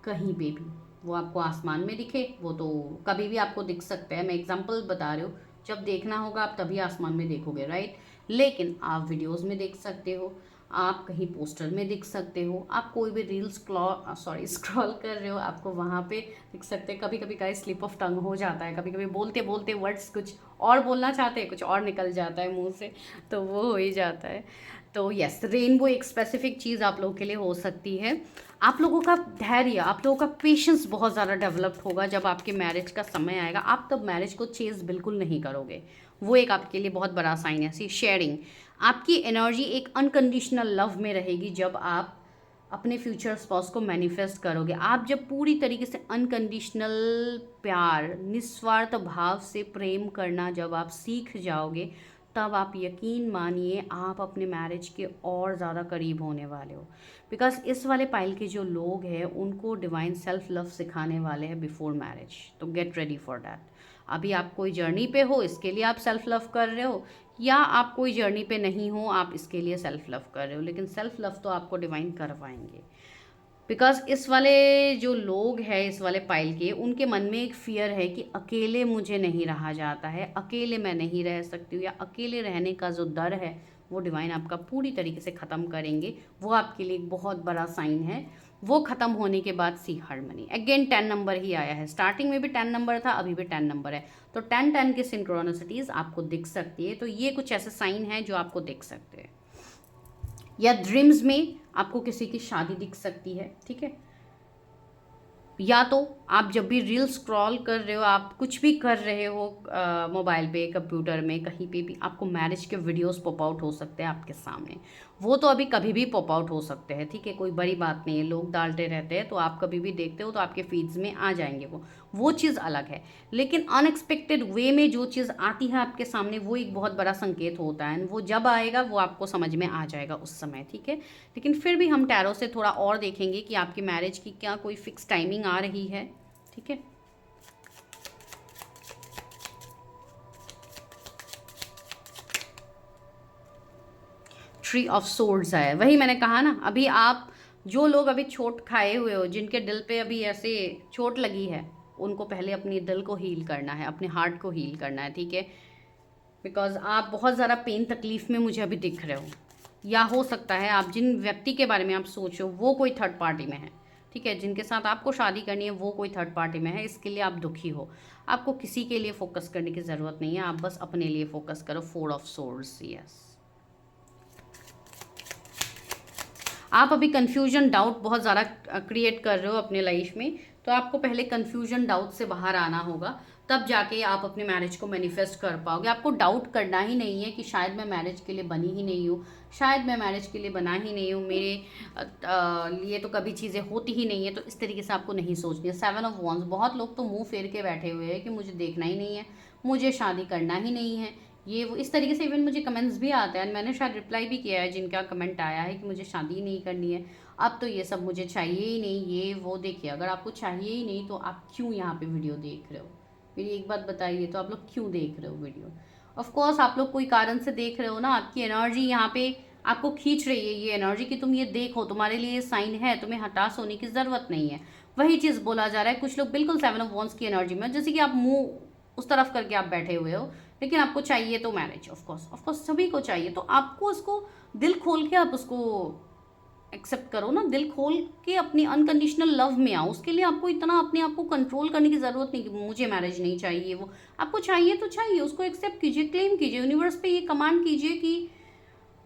कहीं पे भी, वो आपको आसमान में दिखे, वो तो कभी भी आपको दिख सकता है। मैं एग्जांपल बता रही हूँ, जब देखना होगा आप तभी आसमान में देखोगे, राइट। लेकिन आप वीडियोस में देख सकते हो, आप कहीं पोस्टर में दिख सकते हो, आप कोई भी रील स्क्रॉल कर रहे हो, आपको वहाँ पे दिख सकते हैं। कभी कभी का स्लिप ऑफ टंग हो जाता है, कभी कभी बोलते बोलते वर्ड्स कुछ और बोलना चाहते हैं, कुछ और निकल जाता है मुंह से, तो वो हो ही जाता है। तो यस, रेनबो एक स्पेसिफिक चीज़ आप लोगों के लिए हो सकती है। आप लोगों का धैर्य, आप लोगों का पेशेंस बहुत ज़्यादा डेवलप्ड होगा जब आपके मैरिज का समय आएगा। आप तब मैरिज को चेज़ बिल्कुल नहीं करोगे, वो एक आपके लिए बहुत बड़ा साइन है। शेयरिंग, आपकी एनर्जी एक अनकंडीशनल लव में रहेगी जब आप अपने फ्यूचर स्पाउस को मैनिफेस्ट करोगे। आप जब पूरी तरीके से अनकंडीशनल प्यार, निस्वार्थ भाव से प्रेम करना जब आप सीख जाओगे, तब आप यकीन मानिए आप अपने मैरिज के और ज़्यादा करीब होने वाले हो। बिकॉज इस वाले पाइल के जो लोग हैं उनको डिवाइन सेल्फ लव सिखाने वाले हैं बिफोर मैरिज, तो गेट रेडी फॉर दैट। अभी आप कोई जर्नी पे हो, इसके लिए आप सेल्फ लव कर रहे हो, या आप कोई जर्नी पे नहीं हो, आप इसके लिए सेल्फ लव कर रहे हो, लेकिन सेल्फ लव तो आपको डिवाइन करवाएंगे। बिकॉज इस वाले जो लोग हैं, इस वाले पाइल के, उनके मन में एक फियर है कि अकेले मुझे नहीं रहा जाता है, अकेले मैं नहीं रह सकती हूँ, या अकेले रहने का जो डर है वो डिवाइन आपका पूरी तरीके से ख़त्म करेंगे। वो आपके लिए एक बहुत बड़ा साइन है। वो ख़त्म होने के बाद सी हार्मनी, अगेन 10 नंबर ही आया है। स्टार्टिंग में भी 10 नंबर था, अभी भी 10 नंबर है। तो 10-10 की सिंक्रोनिसिटीज़ आपको दिख सकती है। तो ये कुछ ऐसे साइन हैं जो आपको दिख सकते हैं। या ड्रीम्स में आपको किसी की शादी दिख सकती है, ठीक है। या तो आप जब भी रील स्क्रॉल कर रहे हो, आप कुछ भी कर रहे हो मोबाइल पे, कंप्यूटर में, कहीं पे भी आपको मैरिज के वीडियोस पॉप आउट हो सकते हैं आपके सामने। वो तो अभी कभी भी पॉप आउट हो सकते हैं, ठीक है, कोई बड़ी बात नहीं है, लोग डालते रहते हैं, तो आप कभी भी देखते हो तो आपके फीड्स में आ जाएंगे वो चीज़ अलग है। लेकिन अनएक्सपेक्टेड वे में जो चीज़ आती है आपके सामने, वो एक बहुत बड़ा संकेत होता है। वो जब आएगा वो आपको समझ में आ जाएगा उस समय, ठीक है। लेकिन फिर भी हम टैरो से थोड़ा और देखेंगे कि आपकी मैरिज की क्या कोई फिक्स टाइमिंग आ रही है, ठीक है। ट्री ऑफ सोर्ड्स आया, वही मैंने कहा ना, अभी आप जो लोग अभी चोट खाए हुए हो, जिनके दिल पे अभी ऐसे चोट लगी है, उनको पहले अपनी दिल को हील करना है, अपने हार्ट को हील करना है, ठीक है। बिकॉज आप बहुत ज़्यादा पेन तकलीफ में मुझे अभी दिख रहे हो, या हो सकता है आप जिन व्यक्ति के बारे में आप सोचो वो कोई थर्ड पार्टी में है, ठीक है। जिनके साथ आपको शादी करनी है वो कोई थर्ड पार्टी में है, इसके लिए आप दुखी हो। आपको किसी के लिए फोकस करने की ज़रूरत नहीं है, आप बस अपने लिए फोकस करो। 4 ऑफ सोर्ड्स, यस। आप अभी कन्फ्यूजन डाउट बहुत ज़्यादा क्रिएट कर रहे हो अपने लाइफ में, तो आपको पहले कन्फ्यूजन डाउट से बाहर आना होगा, तब जाके आप अपने मैरिज को मैनिफेस्ट कर पाओगे। आपको डाउट करना ही नहीं है कि शायद मैं मैरिज के लिए बनी ही नहीं हूँ, शायद मैं मैरिज के लिए बना ही नहीं हूँ, मेरे लिए तो कभी चीज़ें होती ही नहीं है। तो इस तरीके से आपको नहीं सोचनी है। 7 ऑफ वॉन्ड्स, बहुत लोग तो मुंह फेर के बैठे हुए हैं कि मुझे देखना ही नहीं है, मुझे शादी करना ही नहीं है, ये वो इस तरीके से। इवन मुझे कमेंट्स भी आते हैं, मैंने शायद रिप्लाई भी किया है जिनका कमेंट आया है कि मुझे शादी नहीं करनी है, अब तो ये सब मुझे चाहिए ही नहीं, ये वो। देखिए, अगर आपको चाहिए ही नहीं तो आप क्यों यहाँ पे वीडियो देख रहे हो? मेरी एक बात बताइए, तो आप लोग क्यों देख रहे हो वीडियो? ऑफ कोर्स आप लोग कोई कारण से देख रहे हो ना, आपकी एनर्जी यहाँ पे आपको खींच रही है, ये एनर्जी कि तुम ये देखो, तुम्हारे लिए ये साइन है, तुम्हें हताश होने की ज़रूरत नहीं है। वही चीज़ बोला जा रहा है। कुछ लोग बिल्कुल 7 ऑफ वॉन्ड्स की एनर्जी में, जैसे कि आप मुंह उस तरफ करके आप बैठे हुए हो, लेकिन आपको चाहिए तो मैरिज, ऑफ कोर्स सभी को चाहिए, तो आपको उसको दिल खोल के आप उसको एक्सेप्ट करो ना, दिल खोल के अपनी अनकंडीशनल लव में आओ। उसके लिए आपको इतना अपने आप को कंट्रोल करने की ज़रूरत नहीं कि मुझे मैरिज नहीं चाहिए। वो आपको चाहिए तो चाहिए, उसको एक्सेप्ट कीजिए, क्लेम कीजिए, यूनिवर्स पे ये कमांड कीजिए कि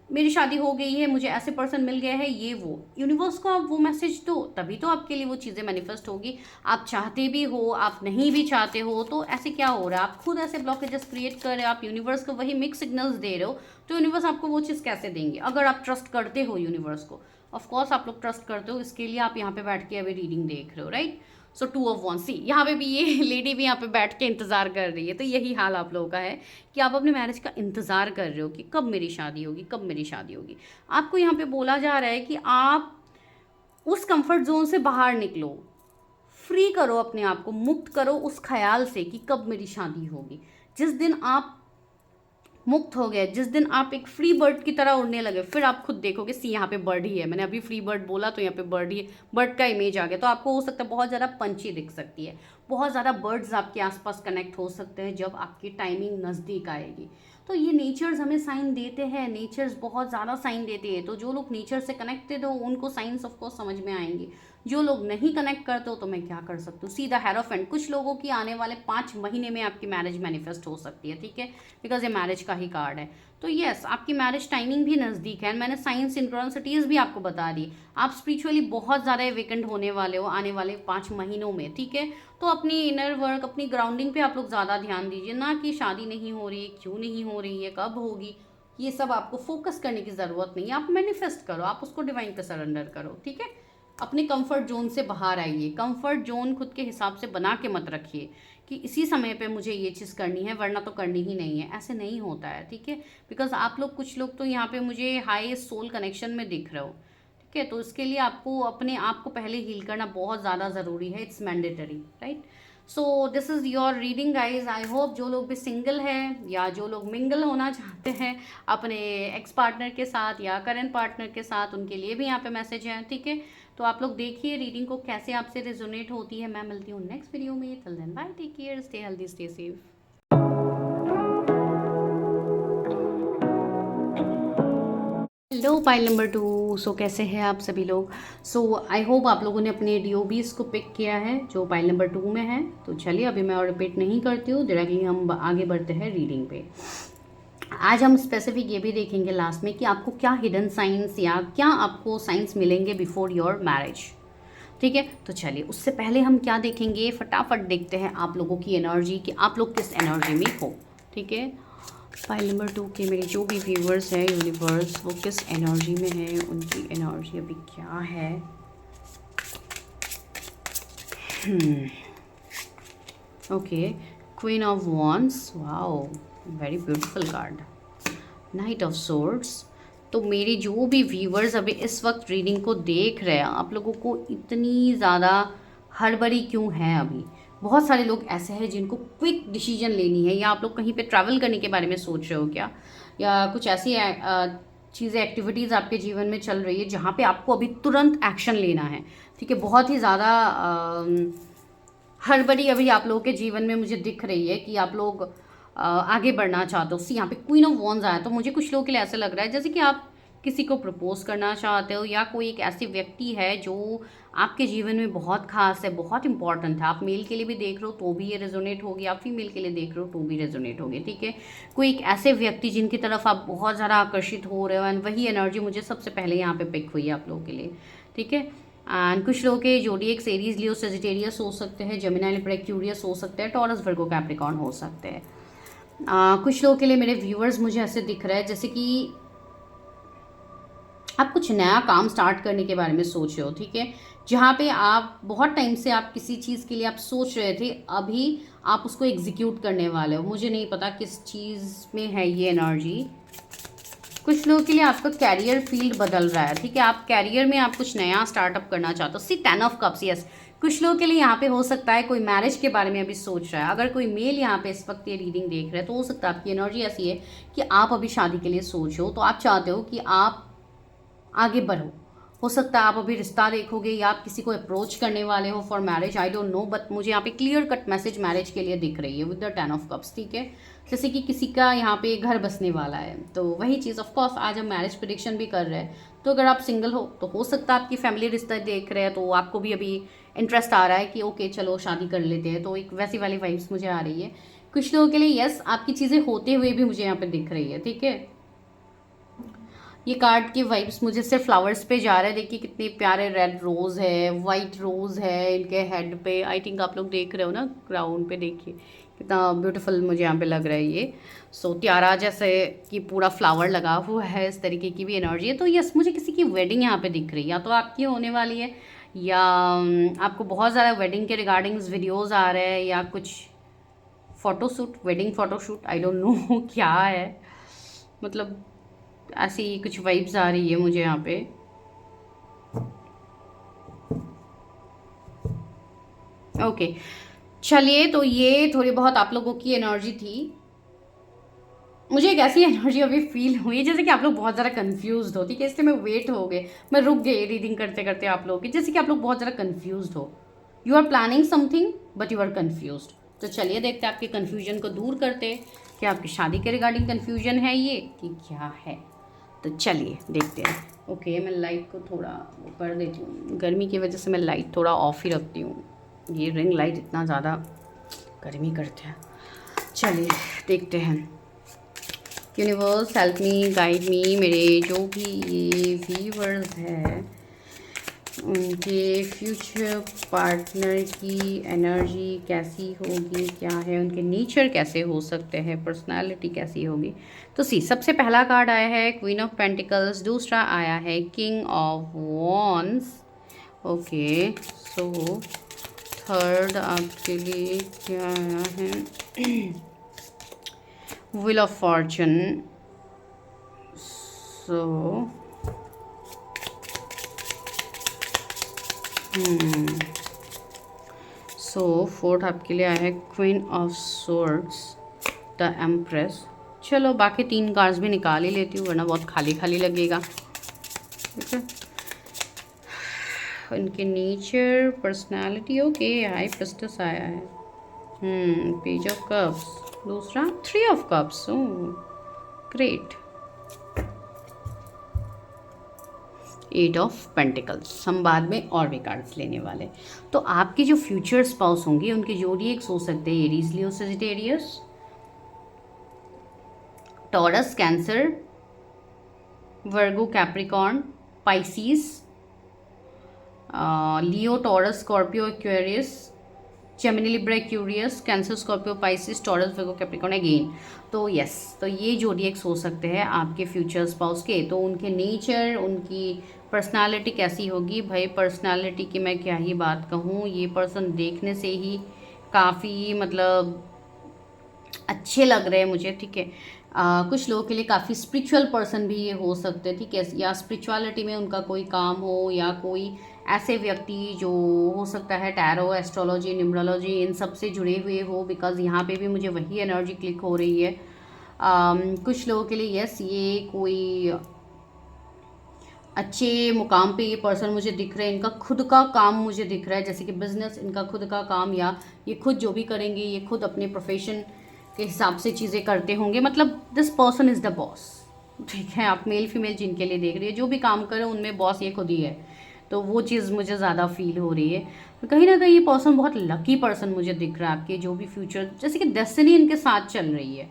मेरी शादी हो गई है, मुझे ऐसे पर्सन मिल गया है, ये वो। यूनिवर्स को आप वो मैसेज दो, तभी तो आपके लिए वो चीज़ें मैनिफेस्ट होगी। आप चाहते भी हो, आप नहीं भी चाहते हो, तो ऐसे क्या हो रहा है? आप खुद ऐसे ब्लॉकेजेस क्रिएट कर रहे हो, आप यूनिवर्स को वही मिक्स सिग्नल्स दे रहे हो, तो यूनिवर्स आपको वो चीज़ कैसे देंगे? अगर आप ट्रस्ट करते हो यूनिवर्स को, ऑफकोर्स आप लोग ट्रस्ट करते हो, इसके लिए आप यहाँ पे बैठ के अभी रीडिंग देख रहे हो, राइट। सो 2 ऑफ वॉन्ड्स, सी यहाँ पे भी ये लेडी भी यहाँ पे बैठ के इंतजार कर रही है। तो यही हाल आप लोगों का है कि आप अपने मैरिज का इंतजार कर रहे हो कि कब मेरी शादी होगी, कब मेरी शादी होगी। आपको यहाँ पे बोला जा रहा है कि आप उस कंफर्ट जोन से बाहर निकलो, फ्री करो अपने आप को, मुक्त करो उस ख्याल से कि कब मेरी शादी होगी। जिस दिन आप मुक्त हो गए, जिस दिन आप एक फ्री बर्ड की तरह उड़ने लगे, फिर आप खुद देखोगे सी यहाँ पे बर्ड ही है। मैंने अभी फ्री बर्ड बोला तो यहाँ पे बर्ड ही है, बर्ड का इमेज आ गया। तो आपको हो सकता है बहुत ज़्यादा पंछी दिख सकती है, बहुत ज़्यादा बर्ड्स आपके आसपास कनेक्ट हो सकते हैं जब आपकी टाइमिंग नज़दीक आएगी। तो ये नेचर्स हमें साइन देते हैं, नेचर्स बहुत ज़्यादा साइन देते हैं। तो जो लोग नेचर से कनेक्टेड हो उनको साइंस ऑफकोर्स समझ में आएंगे, जो लोग नहीं कनेक्ट करते हो तो मैं क्या कर सकती हूँ। सीधा हेरोफेंट, कुछ लोगों की आने वाले 5 महीने में आपकी मैरिज मैनिफेस्ट हो सकती है, ठीक है, बिकॉज ये मैरिज का ही कार्ड है। तो यस, आपकी मैरिज टाइमिंग भी नज़दीक है। मैंने साइंस सिंक्रोनिसिटीज़ भी आपको बता दी। आप स्पिरिचुअली बहुत ज़्यादा वेकेंट होने वाले हो आने वाले 5 महीनों में, ठीक है। तो अपनी इनर वर्क, अपनी ग्राउंडिंग पे आप लोग ज़्यादा ध्यान दीजिए, ना कि शादी नहीं हो रही, क्यों नहीं हो रही है, कब होगी, ये सब आपको फोकस करने की ज़रूरत नहीं है। आप मैनिफेस्ट करो, आप उसको डिवाइन पे सरेंडर करो, ठीक है। अपने कंफर्ट जोन से बाहर आइए। कंफर्ट जोन खुद के हिसाब से बना के मत रखिए कि इसी समय पे मुझे ये चीज़ करनी है वरना तो करनी ही नहीं है, ऐसे नहीं होता है, ठीक है। बिकॉज आप लोग, कुछ लोग तो यहाँ पे मुझे हाई सोल कनेक्शन में दिख रहे हो, ठीक है। तो इसके लिए आपको अपने आप को पहले हील करना बहुत ज़्यादा ज़रूरी है, it's mandatory, right. So this is your reading guys. I hope जो लोग भी सिंगल हैं या जो लोग मिंगल होना चाहते हैं अपने एक्स पार्टनर के साथ या करंट पार्टनर के साथ, उनके लिए भी यहाँ पे मैसेज है, ठीक है। तो आप लोग देखिए रीडिंग को कैसे आपसे रेजोनेट होती है। मैं मिलती हूँ नेक्स्ट वीडियो में। Till then bye, take care, stay healthy, stay safe. Hello pile number 2। So कैसे हैं आप सभी लोग। सो आई होप आप लोगों ने अपने डीओबीज को पिक किया है जो पाइल नंबर 2 में है। तो चलिए अभी मैं और रिपीट नहीं करती हूँ, डायरेक्टली हम आगे बढ़ते हैं रीडिंग पे। आज हम स्पेसिफिक ये भी देखेंगे लास्ट में कि आपको क्या हिडन साइंस या क्या आपको साइंस मिलेंगे बिफोर योर मैरिज। ठीक है, तो चलिए उससे पहले हम क्या देखेंगे, फटाफट देखते हैं आप लोगों की एनर्जी कि आप लोग किस एनर्जी में हो। ठीक है, फाइल नंबर 2 के मेरे जो भी व्यूवर्स हैं यूनिवर्स वो किस एनर्जी में है, उनकी एनर्जी अभी क्या है। Okay, queen of wands, wow very beautiful card. Night of swords. तो मेरे जो भी व्यूवर्स अभी इस वक्त रीडिंग को देख रहे हैं, आप लोगों को इतनी ज़्यादा हड़बड़ी क्यों है अभी। बहुत सारे लोग ऐसे हैं जिनको क्विक डिसीजन लेनी है, या आप लोग कहीं पे ट्रैवल करने के बारे में सोच रहे हो क्या, या कुछ ऐसी चीज़ें एक्टिविटीज़ आपके जीवन में चल रही है जहाँ पे आपको अभी तुरंत एक्शन लेना है। ठीक है, बहुत ही ज़्यादा हड़बड़ी अभी आप लोगों के जीवन में मुझे दिख रही है कि आप लोग आगे बढ़ना चाहते हो। यहाँ पे क्वीन ऑफ वॉन्ड्स आया तो मुझे कुछ लोगों के लिए ऐसा लग रहा है जैसे कि आप किसी को प्रपोज करना चाहते हो, या कोई एक ऐसी व्यक्ति है जो आपके जीवन में बहुत खास है, बहुत इंपॉर्टेंट है। आप मेल के लिए भी देख रहे हो तो भी ये रेजोनेट होगी, आप फीमेल के लिए देख रहे हो तो भी रेजोनेट होगी। ठीक है, कोई एक ऐसे व्यक्ति जिनकी तरफ आप बहुत ज़्यादा आकर्षित हो रहे हो, एंड वही एनर्जी मुझे सबसे पहले यहाँ पे पिक हुई है आप लोगों के लिए। ठीक है, एंड कुछ लोगों के जोडिएक एरीज, लियो, सेजिटेरियस हो सकते हैं, जेमिनी, लिब्रा, एक्वेरियस हो सकते हैं, टॉरस, वर्गो, कैप्रिकॉर्न हो सकते हैं। कुछ लोगों के लिए मेरे व्यूअर्स मुझे ऐसे दिख रहा है जैसे कि आप कुछ नया काम स्टार्ट करने के बारे में सोच रहे हो। ठीक है, जहाँ पे आप बहुत टाइम से आप किसी चीज़ के लिए आप सोच रहे थे, अभी आप उसको एग्जीक्यूट करने वाले हो। मुझे नहीं पता किस चीज़ में है ये एनर्जी। कुछ लोगों के लिए आपका कैरियर फील्ड बदल रहा है। ठीक है, आप कैरियर में आप कुछ नया स्टार्टअप करना चाहते हो। सी 10 ऑफ कप्स, यस। कुछ लोगों के लिए यहाँ पे हो सकता है कोई मैरिज के बारे में अभी सोच रहा है। अगर कोई मेल यहाँ पे इस वक्त ये रीडिंग देख रहा है तो हो सकता है आपकी एनर्जी ऐसी है कि आप अभी शादी के लिए सोचो, तो आप चाहते हो कि आप आगे बढ़ो। हो सकता है आप अभी रिश्ता देखोगे या आप किसी को अप्रोच करने वाले हो for marriage, I don't know, but मुझे यहाँ पे क्लियर कट मैसेज मैरिज के लिए दिख रही है विद द 10 ऑफ कप्स। ठीक है, जैसे कि किसी का यहाँ पे घर बसने वाला है, तो वही चीज़। ऑफ कोर्स आज हम मैरिज प्रेडिक्शन भी कर रहे हैं, तो अगर आप सिंगल हो तो हो सकता है आपकी फैमिली रिश्ता देख रहे हैं तो आपको भी अभी इंटरेस्ट आ रहा है कि ओके चलो शादी कर लेते हैं, तो एक वैसी वाली वाइब्स मुझे आ रही है। कुछ लोगों के लिए यस, आपकी चीज़ें होते हुए भी मुझे यहाँ पे दिख रही है। ठीक है, ये कार्ड की वाइब्स मुझे सिर्फ फ्लावर्स पे जा रहा है। देखिए कितने प्यारे रेड रोज़ है, वाइट रोज़ है इनके हेड पे। आई थिंक आप लोग देख रहे हो ना क्राउन पे, देखिए कितना ब्यूटीफुल मुझे यहाँ पे लग रहा है ये। सो त्यारा जैसे कि पूरा फ्लावर लगा हुआ है, इस तरीके की भी एनर्जी है। तो यस, मुझे किसी की वेडिंग यहाँ पे दिख रही है, या तो आपकी होने वाली है, या आपको बहुत ज़्यादा वेडिंग के रिगार्डिंग्स वीडियोज़ आ रहे हैं, या कुछ photoshoot, wedding photoshoot, I don't know क्या है। मतलब ऐसी कुछ वाइब्स आ रही है मुझे यहाँ पे। ओके, चलिए, तो ये थोड़ी बहुत आप लोगों की एनर्जी थी। मुझे एक ऐसी एनर्जी अभी फील हुई जैसे कि आप लोग बहुत ज़्यादा कंफ्यूज्ड हो। ठीक है, इसलिए मैं वेट हो गए, मैं रुक गई रीडिंग करते करते आप लोगों की, जैसे कि आप लोग बहुत ज़्यादा कंफ्यूज्ड हो। You are planning something but you are confused. तो चलिए देखते हैं आपके कंफ्यूजन को दूर करते हैं कि आपकी शादी के रिगार्डिंग कंफ्यूजन है ये कि क्या है। तो चलिए देखते हैं। ओके, मैं लाइट को थोड़ा वो कर देती हूँ, गर्मी की वजह से मैं लाइट थोड़ा ऑफ ही रखती हूँ। ये रिंग लाइट इतना ज़्यादा गर्मी करते हैं। चलिए देखते हैं। Universe help me, guide me. मेरे जो भी ये व्यूअर्स हैं उनके फ्यूचर पार्टनर की एनर्जी कैसी होगी, क्या है, उनके नेचर कैसे हो सकते हैं, पर्सनालिटी कैसी होगी। तो सबसे पहला कार्ड आया है क्वीन ऑफ पेंटिकल्स, दूसरा आया है king of wands. Okay, so third आपके लिए क्या आया है, wheel of Fortune. So fourth आपके लिए आया है queen of swords, the empress. चलो बाकी 3 कार्ड्स भी निकाल ही लेती हूँ वरना बहुत खाली खाली लगेगा। ठीक है, उनके nature, personality. Okay, high priestess आया है। पेज ऑफ कप्स, दूसरा 3 of cups. Oh great. Eight of pentacles, हम बाद में और भी कार्ड्स लेने वाले। तो आपके जो फ्यूचर स्पाउस होंगे उनके जोडिएक्स हो सकते हैं Aries, Leo, Sagittarius, Taurus, Cancer, Virgo, Capricorn, Pisces, Leo, Taurus, Scorpio, Aquarius, Gemini, Libra, Aquarius, Cancer, Scorpio, Pisces, Taurus, Virgo, Capricorn again. तो यस, तो ये जोडिएक्स हो सकते हैं आपके फ्यूचर स्पाउस के। तो उनके नेचर, उनकी पर्सनालिटी कैसी होगी भाई, पर्सनालिटी की मैं क्या ही बात कहूँ, ये पर्सन देखने से ही काफ़ी मतलब अच्छे लग रहे हैं मुझे, ठीक है। कुछ लोगों के लिए काफ़ी स्पिरिचुअल पर्सन भी ये हो सकते हैं, ठीक है, या स्पिरिचुअलिटी में उनका कोई काम हो, या कोई ऐसे व्यक्ति जो हो सकता है टैरो, एस्ट्रोलॉजी, न्यूमरोलॉजी इन सब से जुड़े हुए हो, बिकॉज यहाँ पे भी मुझे वही एनर्जी क्लिक हो रही है। कुछ लोगों के लिए यस, ये कोई अच्छे मुकाम पे ये पर्सन मुझे दिख रहे हैं, इनका खुद का काम मुझे दिख रहा है, जैसे कि बिजनेस, इनका खुद का काम, या ये खुद जो भी करेंगे ये खुद अपने प्रोफेशन के हिसाब से चीज़ें करते होंगे, मतलब this person is the boss, ठीक है। आप मेल फीमेल जिनके लिए देख रही है, जो भी काम करे उनमें बॉस ये खुद ही है, तो वो चीज़ मुझे ज़्यादा फील हो रही है। तो कहीं ना कहीं ये पर्सन बहुत लकी पर्सन मुझे दिख रहा है, आपके जो भी फ्यूचर, जैसे कि डेस्टिनी इनके साथ चल रही है,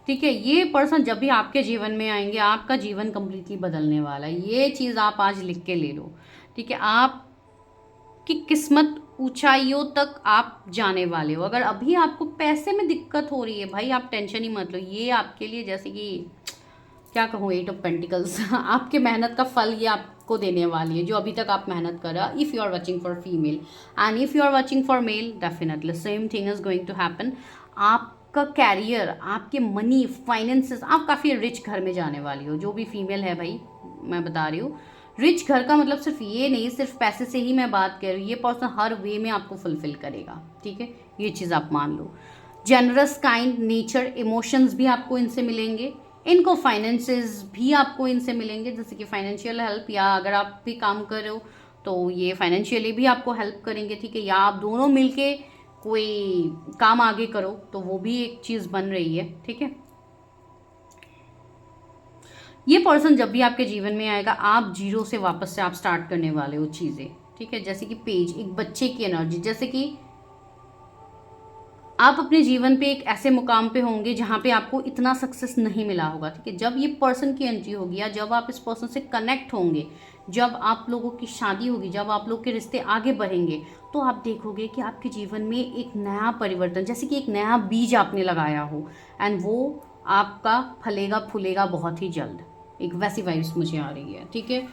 ठीक है। ये पर्सन जब भी आपके जीवन में आएंगे आपका जीवन कंप्लीटली बदलने वाला है, ये चीज़ आप आज लिख के ले लो, ठीक है। आपकी किस्मत ऊंचाइयों तक आप जाने वाले हो। अगर अभी आपको पैसे में दिक्कत हो रही है भाई, आप टेंशन ही मत लो, ये आपके लिए जैसे कि क्या कहूँ, एट ऑफ पेंटिकल्स आपके मेहनत का फल ये आपको देने वाली है, जो अभी तक आप मेहनत कर रहा। If you are watching for female and if you are watching for male, definitely same thing is going to happen. आपका कैरियर, आपके मनी, फाइनेंसेस, आप काफ़ी रिच घर में जाने वाली हो। जो भी फीमेल है भाई, मैं बता रही हूँ, रिच घर का मतलब सिर्फ ये नहीं, सिर्फ पैसे से ही मैं बात कर रही हूँ, ये पर्सन हर वे में आपको फुलफिल करेगा, ठीक है, ये चीज़ आप मान लो। जनरस, काइंड नेचर, इमोशंस भी आपको इनसे मिलेंगे, इनको फाइनेंसेस भी आपको इनसे मिलेंगे, जैसे कि फाइनेंशियल हेल्प, या अगर आप भी काम कर रहे हो तो ये फाइनेंशियली भी आपको हेल्प करेंगे, ठीक है, या आप दोनों मिलके कोई काम आगे करो तो वो भी एक चीज़ बन रही है, ठीक है। ये पर्सन जब भी आपके जीवन में आएगा, आप जीरो से वापस से आप स्टार्ट करने वाले हो चीज़ें, ठीक है। जैसे कि पेज, एक बच्चे की एनर्जी, जैसे कि आप अपने जीवन पे एक ऐसे मुकाम पे होंगे जहाँ पे आपको इतना सक्सेस नहीं मिला होगा, ठीक है। जब ये पर्सन की एंट्री होगी, या जब आप इस पर्सन से कनेक्ट होंगे, जब आप लोगों की शादी होगी, जब आप लोग के रिश्ते आगे बढ़ेंगे, तो आप देखोगे कि आपके जीवन में एक नया परिवर्तन, जैसे कि एक नया बीज आपने लगाया हो, एंड वो आपका फलेगा फूलेगा बहुत ही जल्द, एक वैसी वाइब्स मुझे आ रही है, ठीक है।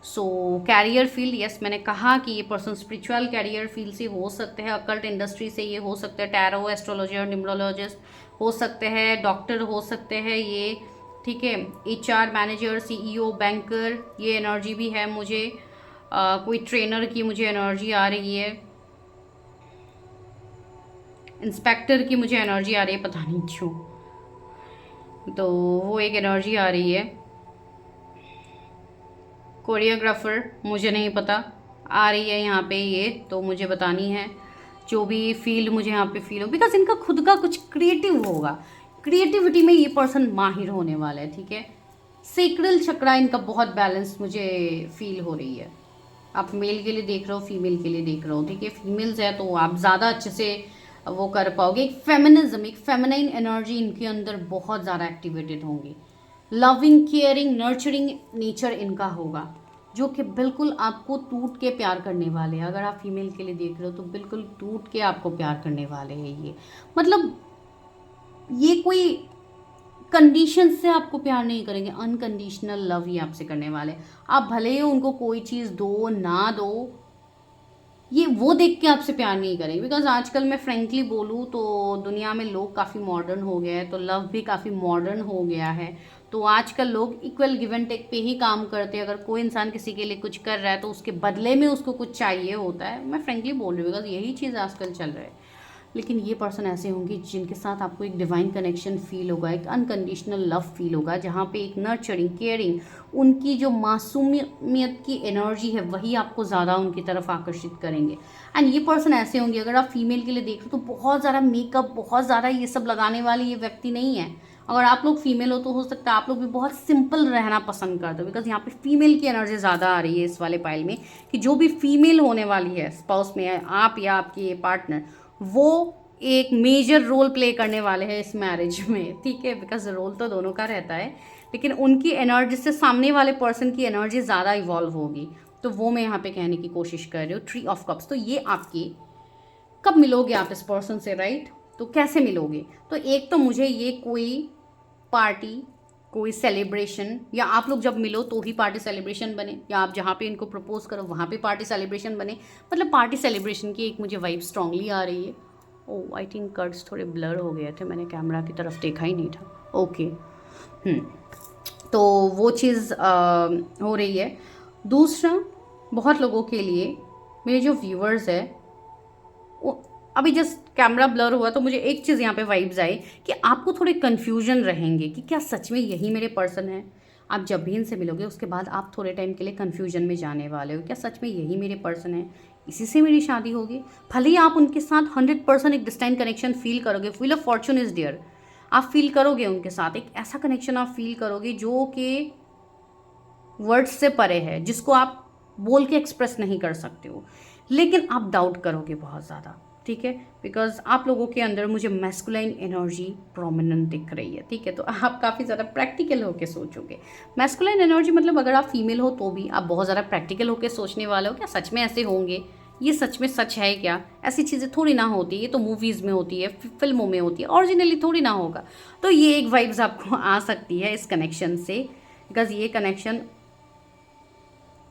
सो कैरियर फील्ड, यस, मैंने कहा कि ये पर्सन स्पिरिचुअल कैरियर फील्ड से हो सकते हैं, अकल्ट इंडस्ट्री से ये हो सकते हैं, टैरो, एस्ट्रोलॉजर, न्यूमरोलॉजिस्ट हो सकते हैं, डॉक्टर हो सकते हैं ये, ठीक है, एचआर मैनेजर, सीईओ, बैंकर, ये एनर्जी भी है मुझे। कोई ट्रेनर की मुझे एनर्जी आ रही है, इंस्पेक्टर की मुझे एनर्जी आ रही है, पता नहीं क्यों, तो वो एक एनर्जी आ रही है। कोरियोग्राफर, मुझे नहीं पता, आ रही है यहाँ पे ये, तो मुझे बतानी है। जो भी फील्ड मुझे यहाँ पे फील हो, बिकॉज इनका खुद का कुछ क्रिएटिव होगा, क्रिएटिविटी में ये पर्सन माहिर होने वाला है, ठीक है। सेक्रल चक्रा इनका बहुत बैलेंस मुझे फील हो रही है। आप मेल के लिए देख रहे हो, फीमेल के लिए देख रहे हो, ठीक है। फीमेल्स है तो आप ज़्यादा अच्छे से वो कर पाओगे। एक फेमिनिज्म, एक फेमिनाइन एनर्जी इनके अंदर बहुत ज़्यादा एक्टिवेटेड होंगी। लविंग, केयरिंग, नर्चरिंग नेचर इनका होगा, जो कि बिल्कुल आपको टूट के प्यार करने वाले हैं। अगर आप फीमेल के लिए देख रहे हो तो बिल्कुल टूट के आपको प्यार करने वाले हैं ये, मतलब ये कोई कंडीशन से आपको प्यार नहीं करेंगे, अनकंडीशनल लव ही आपसे करने वाले। आप भले ही उनको कोई चीज़ दो ना दो, ये वो देख के आपसे प्यार नहीं करेंगे, बिकॉज आजकल मैं फ्रेंकली बोलूँ तो दुनिया में लोग काफ़ी मॉडर्न हो गए हैं, तो लव भी काफ़ी मॉडर्न हो गया है। तो आजकल लोग इक्वल गिव एंड टेक पे ही काम करते हैं। अगर कोई इंसान किसी के लिए कुछ कर रहा है तो उसके बदले में उसको कुछ चाहिए होता है। मैं फ्रेंकली बोल रही हूँ बिकॉज यही चीज़ आजकल चल रहा है। लेकिन ये पर्सन ऐसे होंगे जिनके साथ आपको एक डिवाइन कनेक्शन फील होगा, एक अनकंडीशनल लव फील होगा, जहाँ पे एक नर्चरिंग, केयरिंग, उनकी जो मासूमियत की एनर्जी है वही आपको ज़्यादा उनकी तरफ आकर्षित करेंगे। एंड ये पर्सन ऐसे होंगे, अगर आप फीमेल के लिए देख रहे हो तो बहुत ज़्यादा मेकअप, बहुत ज़्यादा ये सब लगाने वाले ये व्यक्ति नहीं है। अगर आप लोग फीमेल हो तो हो सकता है आप लोग भी बहुत सिंपल रहना पसंद करते हो, बिकॉज यहाँ पे फीमेल की एनर्जी ज़्यादा आ रही है इस वाले पाइल में, कि जो भी फीमेल होने वाली है स्पाउस में, आप या आपके पार्टनर, वो एक मेजर रोल प्ले करने वाले हैं इस मैरिज में, ठीक है। बिकॉज रोल तो दोनों का रहता है, लेकिन उनकी एनर्जी से सामने वाले पर्सन की एनर्जी ज़्यादा इवॉल्व होगी, तो वो मैं यहाँ पे कहने की कोशिश कर रही हूँ। 3 ऑफ कप्स, तो ये आपकी कब मिलोगे आप इस पर्सन से, राइट? तो कैसे मिलोगे? तो एक तो मुझे ये कोई पार्टी, कोई सेलिब्रेशन, या आप लोग जब मिलो तो ही पार्टी सेलिब्रेशन बने, या आप जहाँ पे इनको प्रपोज करो वहाँ पे पार्टी सेलिब्रेशन बने, मतलब पार्टी सेलिब्रेशन की एक मुझे वाइब स्ट्रांगली आ रही है। ओह, आई थिंक कर्ड्स थोड़े ब्लर हो गए थे, मैंने कैमरा की तरफ देखा ही नहीं था। ओके, तो वो चीज़ हो रही है। दूसरा, बहुत लोगों के लिए मेरे जो व्यूअर्स है, अभी जस्ट कैमरा ब्लर हुआ तो मुझे एक चीज़ यहाँ पे वाइब्स आई कि आपको थोड़े कन्फ्यूजन रहेंगे कि क्या सच में यही मेरे पर्सन है। आप जब भी इनसे मिलोगे उसके बाद आप थोड़े टाइम के लिए कन्फ्यूजन में जाने वाले हो, क्या सच में यही मेरे पर्सन है, इसी से मेरी शादी होगी। भले ही आप उनके साथ 100% एक डिस्टाइन कनेक्शन फील करोगे, wheel of fortune is there, आप फील करोगे उनके साथ एक ऐसा कनेक्शन आप फील करोगे जो कि वर्ड्स से परे है, जिसको आप बोल के एक्सप्रेस नहीं कर सकते हो, लेकिन आप डाउट करोगे बहुत ज़्यादा, ठीक है। बिकॉज आप लोगों के अंदर मुझे मैस्कुलाइन एनर्जी प्रोमिनेंट दिख रही है, ठीक है। तो आप काफ़ी ज़्यादा प्रैक्टिकल होकर सोचोगे। मैस्कुलाइन एनर्जी मतलब अगर आप फीमेल हो तो भी आप बहुत ज़्यादा प्रैक्टिकल होकर सोचने वाले हो, क्या सच में ऐसे होंगे, ये सच में सच है क्या, ऐसी चीज़ें थोड़ी ना होती, ये तो मूवीज़ में होती है, फिल्मों में होती है, ओरिजिनली थोड़ी ना होगा। तो ये एक वाइब्स आपको आ सकती है इस कनेक्शन से, बिकॉज ये कनेक्शन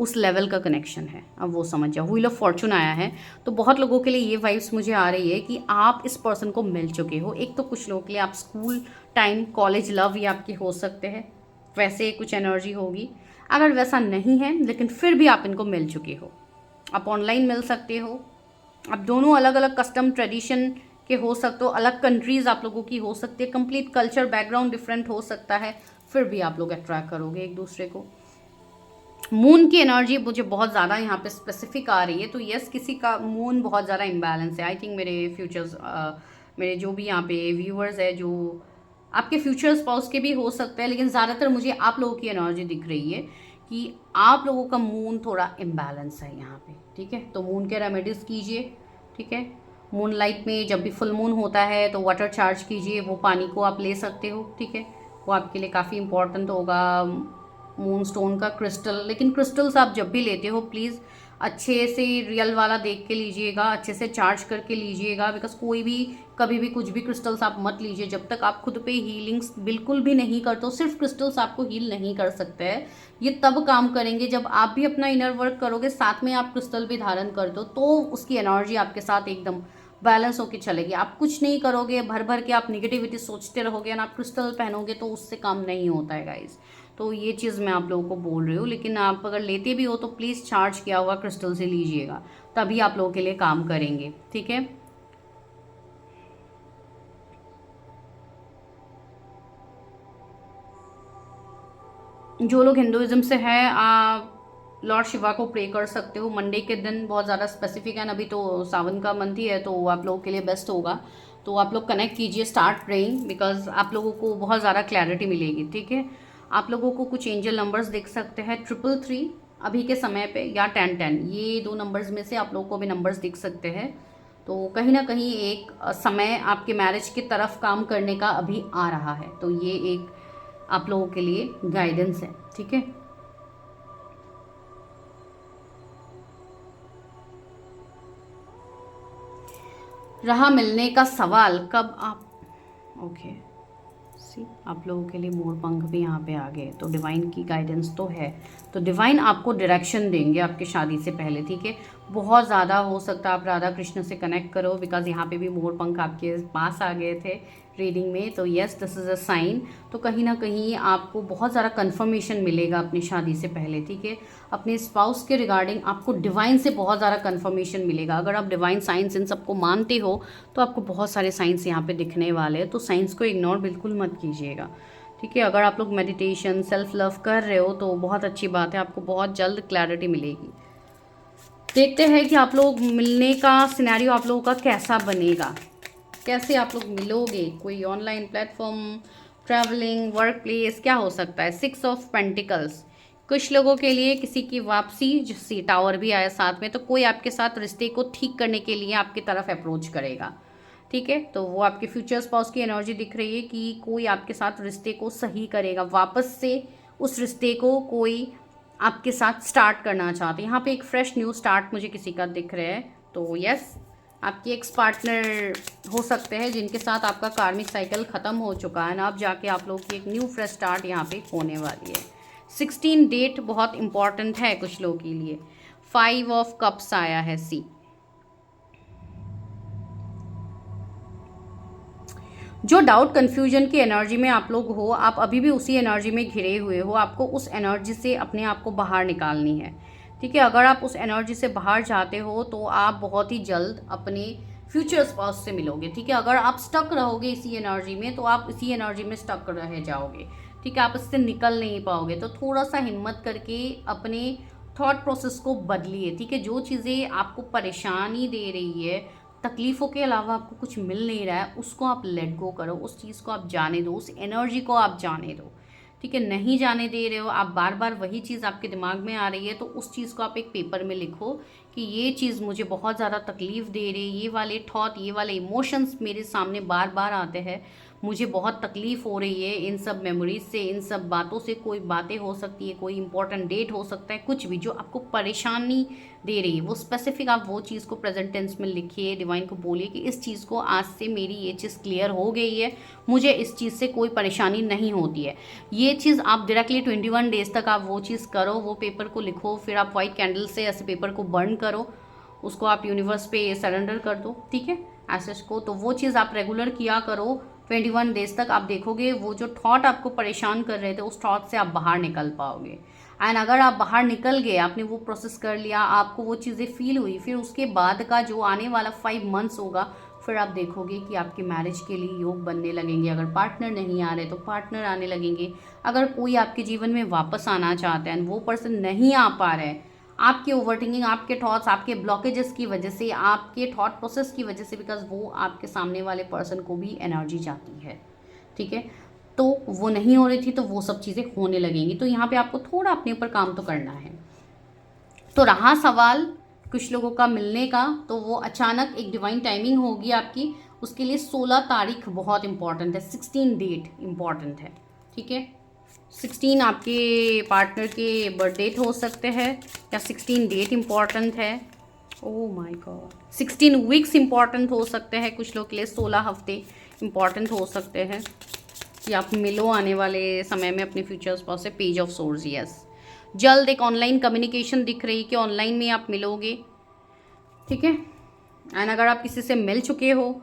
उस लेवल का कनेक्शन है। अब वो समझ जाओ, व्हील ऑफ फॉर्चून आया है, तो बहुत लोगों के लिए ये वाइब्स मुझे आ रही है कि आप इस पर्सन को मिल चुके हो। एक तो कुछ लोगों के लिए आप स्कूल टाइम, कॉलेज लव ये आपके हो सकते हैं, वैसे कुछ एनर्जी होगी। अगर वैसा नहीं है लेकिन फिर भी आप इनको मिल चुके हो, आप ऑनलाइन मिल सकते हो, आप दोनों अलग अलग कस्टम ट्रेडिशन के हो सकते हो, अलग कंट्रीज़ आप लोगों की हो सकती है, कंप्लीट कल्चर बैकग्राउंड डिफरेंट हो सकता है, फिर भी आप लोग अट्रैक्ट करोगे एक दूसरे को। मून की एनर्जी मुझे बहुत ज़्यादा यहाँ पे स्पेसिफिक आ रही है, तो यस, किसी का मून बहुत ज़्यादा इम्बैलेंस है। आई थिंक मेरे फ्यूचर्स, मेरे जो भी यहाँ पे व्यूअर्स है, जो आपके फ्यूचर स्पाउस के भी हो सकते हैं, लेकिन ज़्यादातर मुझे आप लोगों की एनर्जी दिख रही है कि आप लोगों का मून थोड़ा इम्बैलेंस है यहाँ पे, ठीक है। तो मून के रेमेडीज़ कीजिए, ठीक है। मून लाइट में जब भी फुल मून होता है तो वाटर चार्ज कीजिए, वो पानी को आप ले सकते हो, ठीक है। वो आपके लिए काफ़ी इंपॉर्टेंट होगा। मून स्टोन का क्रिस्टल, लेकिन क्रिस्टल्स आप जब भी लेते हो प्लीज़ अच्छे से रियल वाला देख के लीजिएगा, अच्छे से चार्ज करके लीजिएगा, बिकॉज कोई भी कभी भी कुछ भी क्रिस्टल्स आप मत लीजिए जब तक आप खुद पे हीलिंग्स बिल्कुल भी नहीं करते हो। सिर्फ क्रिस्टल्स आपको हील नहीं कर सकते हैं, ये तब काम करेंगे जब आप भी अपना इनर वर्क करोगे, साथ में आप क्रिस्टल भी धारण करते हो, तो उसकी एनर्जी आपके साथ एकदम बैलेंस होके चलेगी। आप कुछ नहीं करोगे, भर भर के आप निगेटिविटी सोचते रहोगे और आप क्रिस्टल पहनोगे तो उससे काम नहीं होता है गाइज। तो ये चीज़ मैं आप लोगों को बोल रही हूँ, लेकिन आप अगर लेते भी हो तो प्लीज़ चार्ज किया हुआ क्रिस्टल से लीजिएगा, तभी आप लोगों के लिए काम करेंगे, ठीक है। जो लोग हिंदुइज्म से हैं, आप लॉर्ड शिवा को प्रे कर सकते हो मंडे के दिन, बहुत ज़्यादा स्पेसिफिक है। अभी तो सावन का मंथ ही है, तो आप लोगों के लिए बेस्ट होगा। तो आप लोग कनेक्ट कीजिए, स्टार्ट प्रेइंग, बिकॉज आप लोगों को बहुत ज़्यादा क्लैरिटी मिलेगी, ठीक है। आप लोगों को कुछ एंजल नंबर्स दिख सकते हैं, 333 अभी के समय पे, या 1010, ये 2 नंबर्स में से आप लोगों को भी नंबर्स दिख सकते हैं। तो कहीं ना कहीं एक समय आपके मैरिज की तरफ काम करने का अभी आ रहा है, तो ये एक आप लोगों के लिए गाइडेंस है, ठीक है। रहा मिलने का सवाल, कब आप, ओके सी, आप लोगों के लिए मोर पंख भी यहाँ पे आ गए, तो डिवाइन की गाइडेंस तो है, तो डिवाइन आपको डायरेक्शन देंगे आपकी शादी से पहले, ठीक है। बहुत ज़्यादा हो सकता है आप राधा कृष्ण से कनेक्ट करो, बिकॉज यहाँ पे भी मोर पंख आपके पास आ गए थे रीडिंग में, तो yes, this is a sign. तो कहीं ना कहीं आपको बहुत ज़्यादा कन्फर्मेशन मिलेगा अपनी शादी से पहले, ठीक है। अपने स्पाउस के रिगार्डिंग आपको डिवाइन से बहुत ज़्यादा कन्फर्मेशन मिलेगा। अगर आप डिवाइन साइंस इन सबको मानते हो तो आपको बहुत सारे साइंस यहाँ पे दिखने वाले हैं, तो साइंस को इग्नोर बिल्कुल मत कीजिएगा, ठीक है। अगर आप लोग मेडिटेशन, सेल्फ लव कर रहे हो तो बहुत अच्छी बात है, आपको बहुत जल्द क्लैरिटी मिलेगी। देखते हैं कि आप लोग मिलने का सिनेरियो आप लोगों का कैसा बनेगा, कैसे आप लोग मिलोगे, कोई online platform, travelling, work place, क्या हो सकता है? 6 ऑफ पेंटिकल्स, कुछ लोगों के लिए किसी की वापसी, जिससे टावर भी आया साथ में, तो कोई आपके साथ रिश्ते को ठीक करने के लिए आपकी तरफ अप्रोच करेगा, ठीक है। तो वो आपके फ्यूचर स्पाउस की एनर्जी दिख रही है कि कोई आपके साथ रिश्ते को सही करेगा, वापस से उस रिश्ते को कोई आपके साथ स्टार्ट करना चाहते हैं। यहाँ पे एक फ्रेश न्यू स्टार्ट मुझे किसी का दिख रहा है। तो यस, आपके एक्स पार्टनर हो सकते हैं जिनके साथ आपका कार्मिक साइकिल ख़त्म हो चुका है ना, अब जाके आप लोग की एक न्यू फ्रेश स्टार्ट यहाँ पे होने वाली है। 16 डेट बहुत इंपॉर्टेंट है कुछ लोगों के लिए। 5 ऑफ कप्स आया है, सी। जो डाउट कन्फ्यूजन की एनर्जी में आप लोग हो, आप अभी भी उसी एनर्जी में घिरे हुए हो, आपको उस एनर्जी से अपने आप को बाहर निकालनी है, ठीक है। अगर आप उस एनर्जी से बाहर जाते हो तो आप बहुत ही जल्द अपने फ्यूचर स्पाउस से मिलोगे, ठीक है। अगर आप स्टक रहोगे इसी एनर्जी में तो आप इसी एनर्जी में स्टक रह जाओगे, ठीक है, आप इससे निकल नहीं पाओगे। तो थोड़ा सा हिम्मत करके अपने थॉट प्रोसेस को बदलिए, ठीक है। जो चीज़ें आपको परेशानी दे रही है, तकलीफ़ों के अलावा आपको कुछ मिल नहीं रहा है, उसको आप लेट गो करो, उस चीज़ को आप जाने दो, उस एनर्जी को आप जाने दो, ठीक है। नहीं जाने दे रहे हो, आप बार बार वही चीज़ आपके दिमाग में आ रही है, तो उस चीज़ को आप एक पेपर में लिखो कि ये चीज़ मुझे बहुत ज़्यादा तकलीफ़ दे रही है, ये वाले थॉट, ये वाले इमोशंस मेरे सामने बार बार आते हैं, मुझे बहुत तकलीफ़ हो रही है इन सब मेमोरीज से, इन सब बातों से। कोई बातें हो सकती है, कोई इंपॉर्टेंट डेट हो सकता है, कुछ भी जो आपको परेशानी दे रही है वो स्पेसिफिक आप वो चीज़ को प्रेजेंट टेंस में लिखिए, डिवाइन को बोलिए कि इस चीज़ को आज से मेरी ये चीज़ क्लियर हो गई है, मुझे इस चीज़ से कोई परेशानी नहीं होती है। ये चीज़ आप डायरेक्टली 21 डेज तक आप वो चीज़ करो, वो पेपर को लिखो, फिर आप वाइट कैंडल से ऐसे पेपर को बर्न करो, उसको आप यूनिवर्स पे सरेंडर कर दो, ठीक है, एसेस को। तो वो चीज़ आप रेगुलर किया करो 21 डेज तक, आप देखोगे वो जो थॉट आपको परेशान कर रहे थे उस थॉट से आप बाहर निकल पाओगे। एंड अगर आप बाहर निकल गए, आपने वो प्रोसेस कर लिया, आपको वो चीज़ें फील हुई, फिर उसके बाद का जो आने वाला 5 मंथ्स होगा, फिर आप देखोगे कि आपके मैरिज के लिए योग बनने लगेंगे। अगर पार्टनर नहीं आ रहे तो पार्टनर आने लगेंगे। अगर कोई आपके जीवन में वापस आना चाहता है, वो पर्सन नहीं आ पा रहा है, आपके ओवरथिंकिंग, आपके थॉट्स, आपके ब्लॉकेजेस की वजह से, आपके थॉट प्रोसेस की वजह से, बिकॉज वो आपके सामने वाले पर्सन को भी एनर्जी जाती है, ठीक है। तो वो नहीं हो रही थी तो वो सब चीज़ें होने लगेंगी। तो यहाँ पे आपको थोड़ा अपने ऊपर काम तो करना है। तो रहा सवाल कुछ लोगों का मिलने का, तो वो अचानक एक डिवाइन टाइमिंग होगी आपकी, उसके लिए 16 तारीख बहुत इंपॉर्टेंट है, 16 डेट इंपॉर्टेंट है, ठीक है। 16 आपके पार्टनर के बर्थ डेट हो सकते हैं, या 16 डेट इम्पॉर्टेंट है। Oh my God, 16 weeks important हो सकते हैं कुछ लोग के लिए, 16 हफ्ते इम्पॉर्टेंट हो सकते हैं कि आप मिलो आने वाले समय में अपने फ्यूचर स्पाउस से। पेज ऑफ सोर्स, यस, जल्द एक ऑनलाइन कम्युनिकेशन दिख रही कि ऑनलाइन में आप मिलोगे, ठीक है। एंड अगर आप किसी से मिल चुके हो,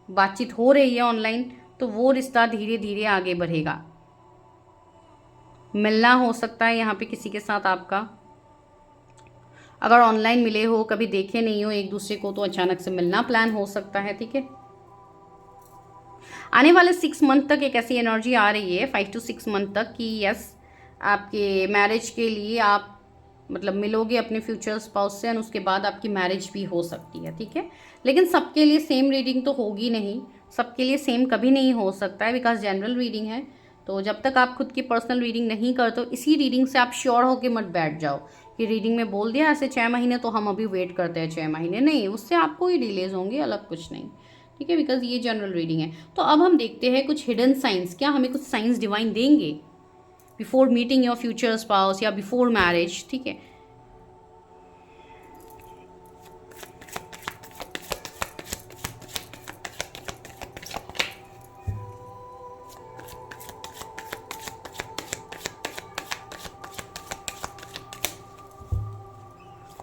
बातचीत हो रही है ऑनलाइन, तो वो रिश्ता धीरे धीरे आगे बढ़ेगा। मिलना हो सकता है यहाँ पे किसी के साथ आपका, अगर ऑनलाइन मिले हो, कभी देखे नहीं हो एक दूसरे को, तो अचानक से मिलना प्लान हो सकता है, ठीक है। आने वाले 6 मंथ तक एक ऐसी एनर्जी आ रही है, 5 to 6 मंथ तक, कि यस आपके मैरिज के लिए आप मतलब मिलोगे अपने फ्यूचर स्पाउस से, और उसके बाद आपकी मैरिज भी हो सकती है, ठीक है। लेकिन सबके लिए सेम रीडिंग तो होगी नहीं, सबके लिए सेम कभी नहीं हो सकता है, बिकॉज जनरल रीडिंग है। तो जब तक आप खुद की पर्सनल रीडिंग नहीं करते हो, इसी रीडिंग से आप श्योर होकर मत बैठ जाओ कि रीडिंग में बोल दिया ऐसे 6 महीने तो हम अभी वेट करते हैं 6 महीने, नहीं, उससे आपको ही डिलेज होंगे, अलग कुछ नहीं, ठीक है, बिकॉज ये जनरल रीडिंग है। तो अब हम देखते हैं कुछ हिडन साइंस, क्या हमें कुछ साइंस डिवाइन देंगे before meeting your future spouse या बिफोर मैरिज, ठीक है।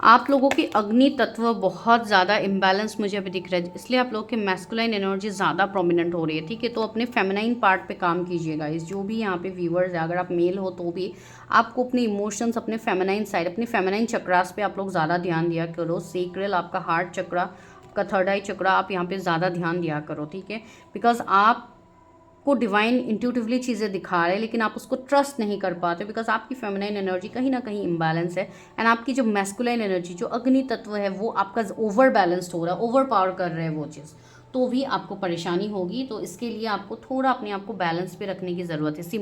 आप लोगों की अग्नि तत्व बहुत ज़्यादा इम्बैलेंस मुझे अभी दिख रहा है, इसलिए आप लोगों के मैस्कुलाइन एनर्जी ज़्यादा प्रोमिनेंट हो रही है, ठीक है। तो अपने फेमिनाइन पार्ट पे काम कीजिएगा। इस जो भी यहाँ पे व्यूअर्स है, अगर आप मेल हो तो भी आपको अपने इमोशंस, अपने फेमिनाइन साइड, अपने फेमिनाइन चक्रास पे आप लोग ज़्यादा ध्यान दिया करो। सेक्रल, आपका हार्ट चक्रा, आपका थर्ड आई चक्रा, आप यहाँ पर ज़्यादा ध्यान दिया करो, ठीक है। बिकॉज आप को डिवाइन इंट्यूटिवली चीज़ें दिखा रहे हैं, लेकिन आप उसको ट्रस्ट नहीं कर पाते, बिकॉज आपकी फेमिनाइन एनर्जी कहीं ना कहीं इम्बैलेंस है। एंड आपकी जो मैस्कुलाइन एनर्जी, जो अग्नि तत्व है, वो आपका ओवर बैलेंस्ड हो रहा है, ओवर पावर कर रहे हैं वो चीज़। तो भी आपको परेशानी होगी। तो इसके लिए आपको थोड़ा अपने आप को बैलेंस पे रखने की ज़रूरत है। सी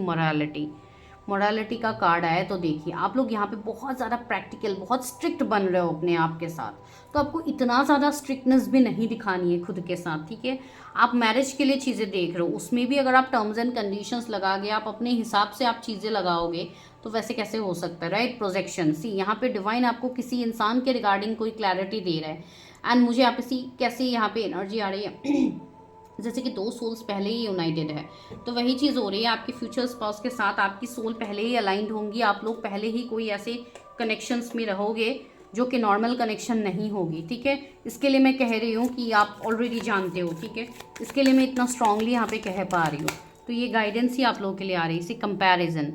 मोरालिटी का कार्ड आया तो देखिए आप लोग यहाँ पे बहुत ज़्यादा प्रैक्टिकल, बहुत स्ट्रिक्ट बन रहे हो अपने आप के साथ। तो आपको इतना ज़्यादा स्ट्रिक्टनेस भी नहीं दिखानी है खुद के साथ, ठीक है। आप मैरिज के लिए चीज़ें देख रहे हो, उसमें भी अगर आप टर्म्स एंड कंडीशंस लगा के आप अपने हिसाब से आप चीज़ें लगाओगे तो वैसे कैसे हो सकता है, राइट। प्रोजेक्शन, सी यहाँ पे डिवाइन आपको किसी इंसान के रिगार्डिंग कोई क्लैरिटी दे रहा है। एंड मुझे यहाँ पे सी कैसे यहाँ पे एनर्जी आ रही है जैसे कि 2 सोल्स पहले ही यूनाइटेड है। तो वही चीज़ हो रही है, आपके फ्यूचर स्पाउस के साथ आपकी सोल पहले ही अलाइंड होंगी। आप लोग पहले ही कोई ऐसे कनेक्शंस में रहोगे जो कि नॉर्मल कनेक्शन नहीं होगी, ठीक है। इसके लिए मैं कह रही हूँ कि आप ऑलरेडी जानते हो, ठीक है। इसके लिए मैं इतना स्ट्रांगली यहाँ पे कह पा रही हूँ। तो ये गाइडेंस ही आप लोगों के लिए आ रही है। इसी कंपैरिजन,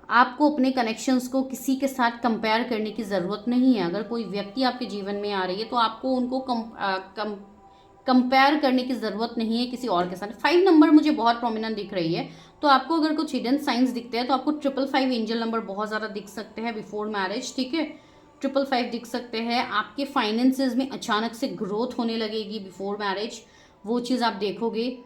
आपको अपने कनेक्शंस को किसी के साथ कंपेयर करने की ज़रूरत नहीं है। अगर कोई व्यक्ति आपके जीवन में आ रही है तो आपको उनको कंपेयर करने की ज़रूरत नहीं है किसी और के साथ। 5 नंबर मुझे बहुत प्रोमिनेंट दिख रही है। तो आपको अगर कुछ हिडन साइंस दिखते हैं तो आपको 555 एंजल नंबर बहुत ज़्यादा दिख सकते हैं बिफोर मैरिज, ठीक है। 555 दिख सकते हैं। आपके फाइनेंसेस में अचानक से ग्रोथ होने लगेगी बिफोर मैरिज, वो चीज़ आप देखोगे।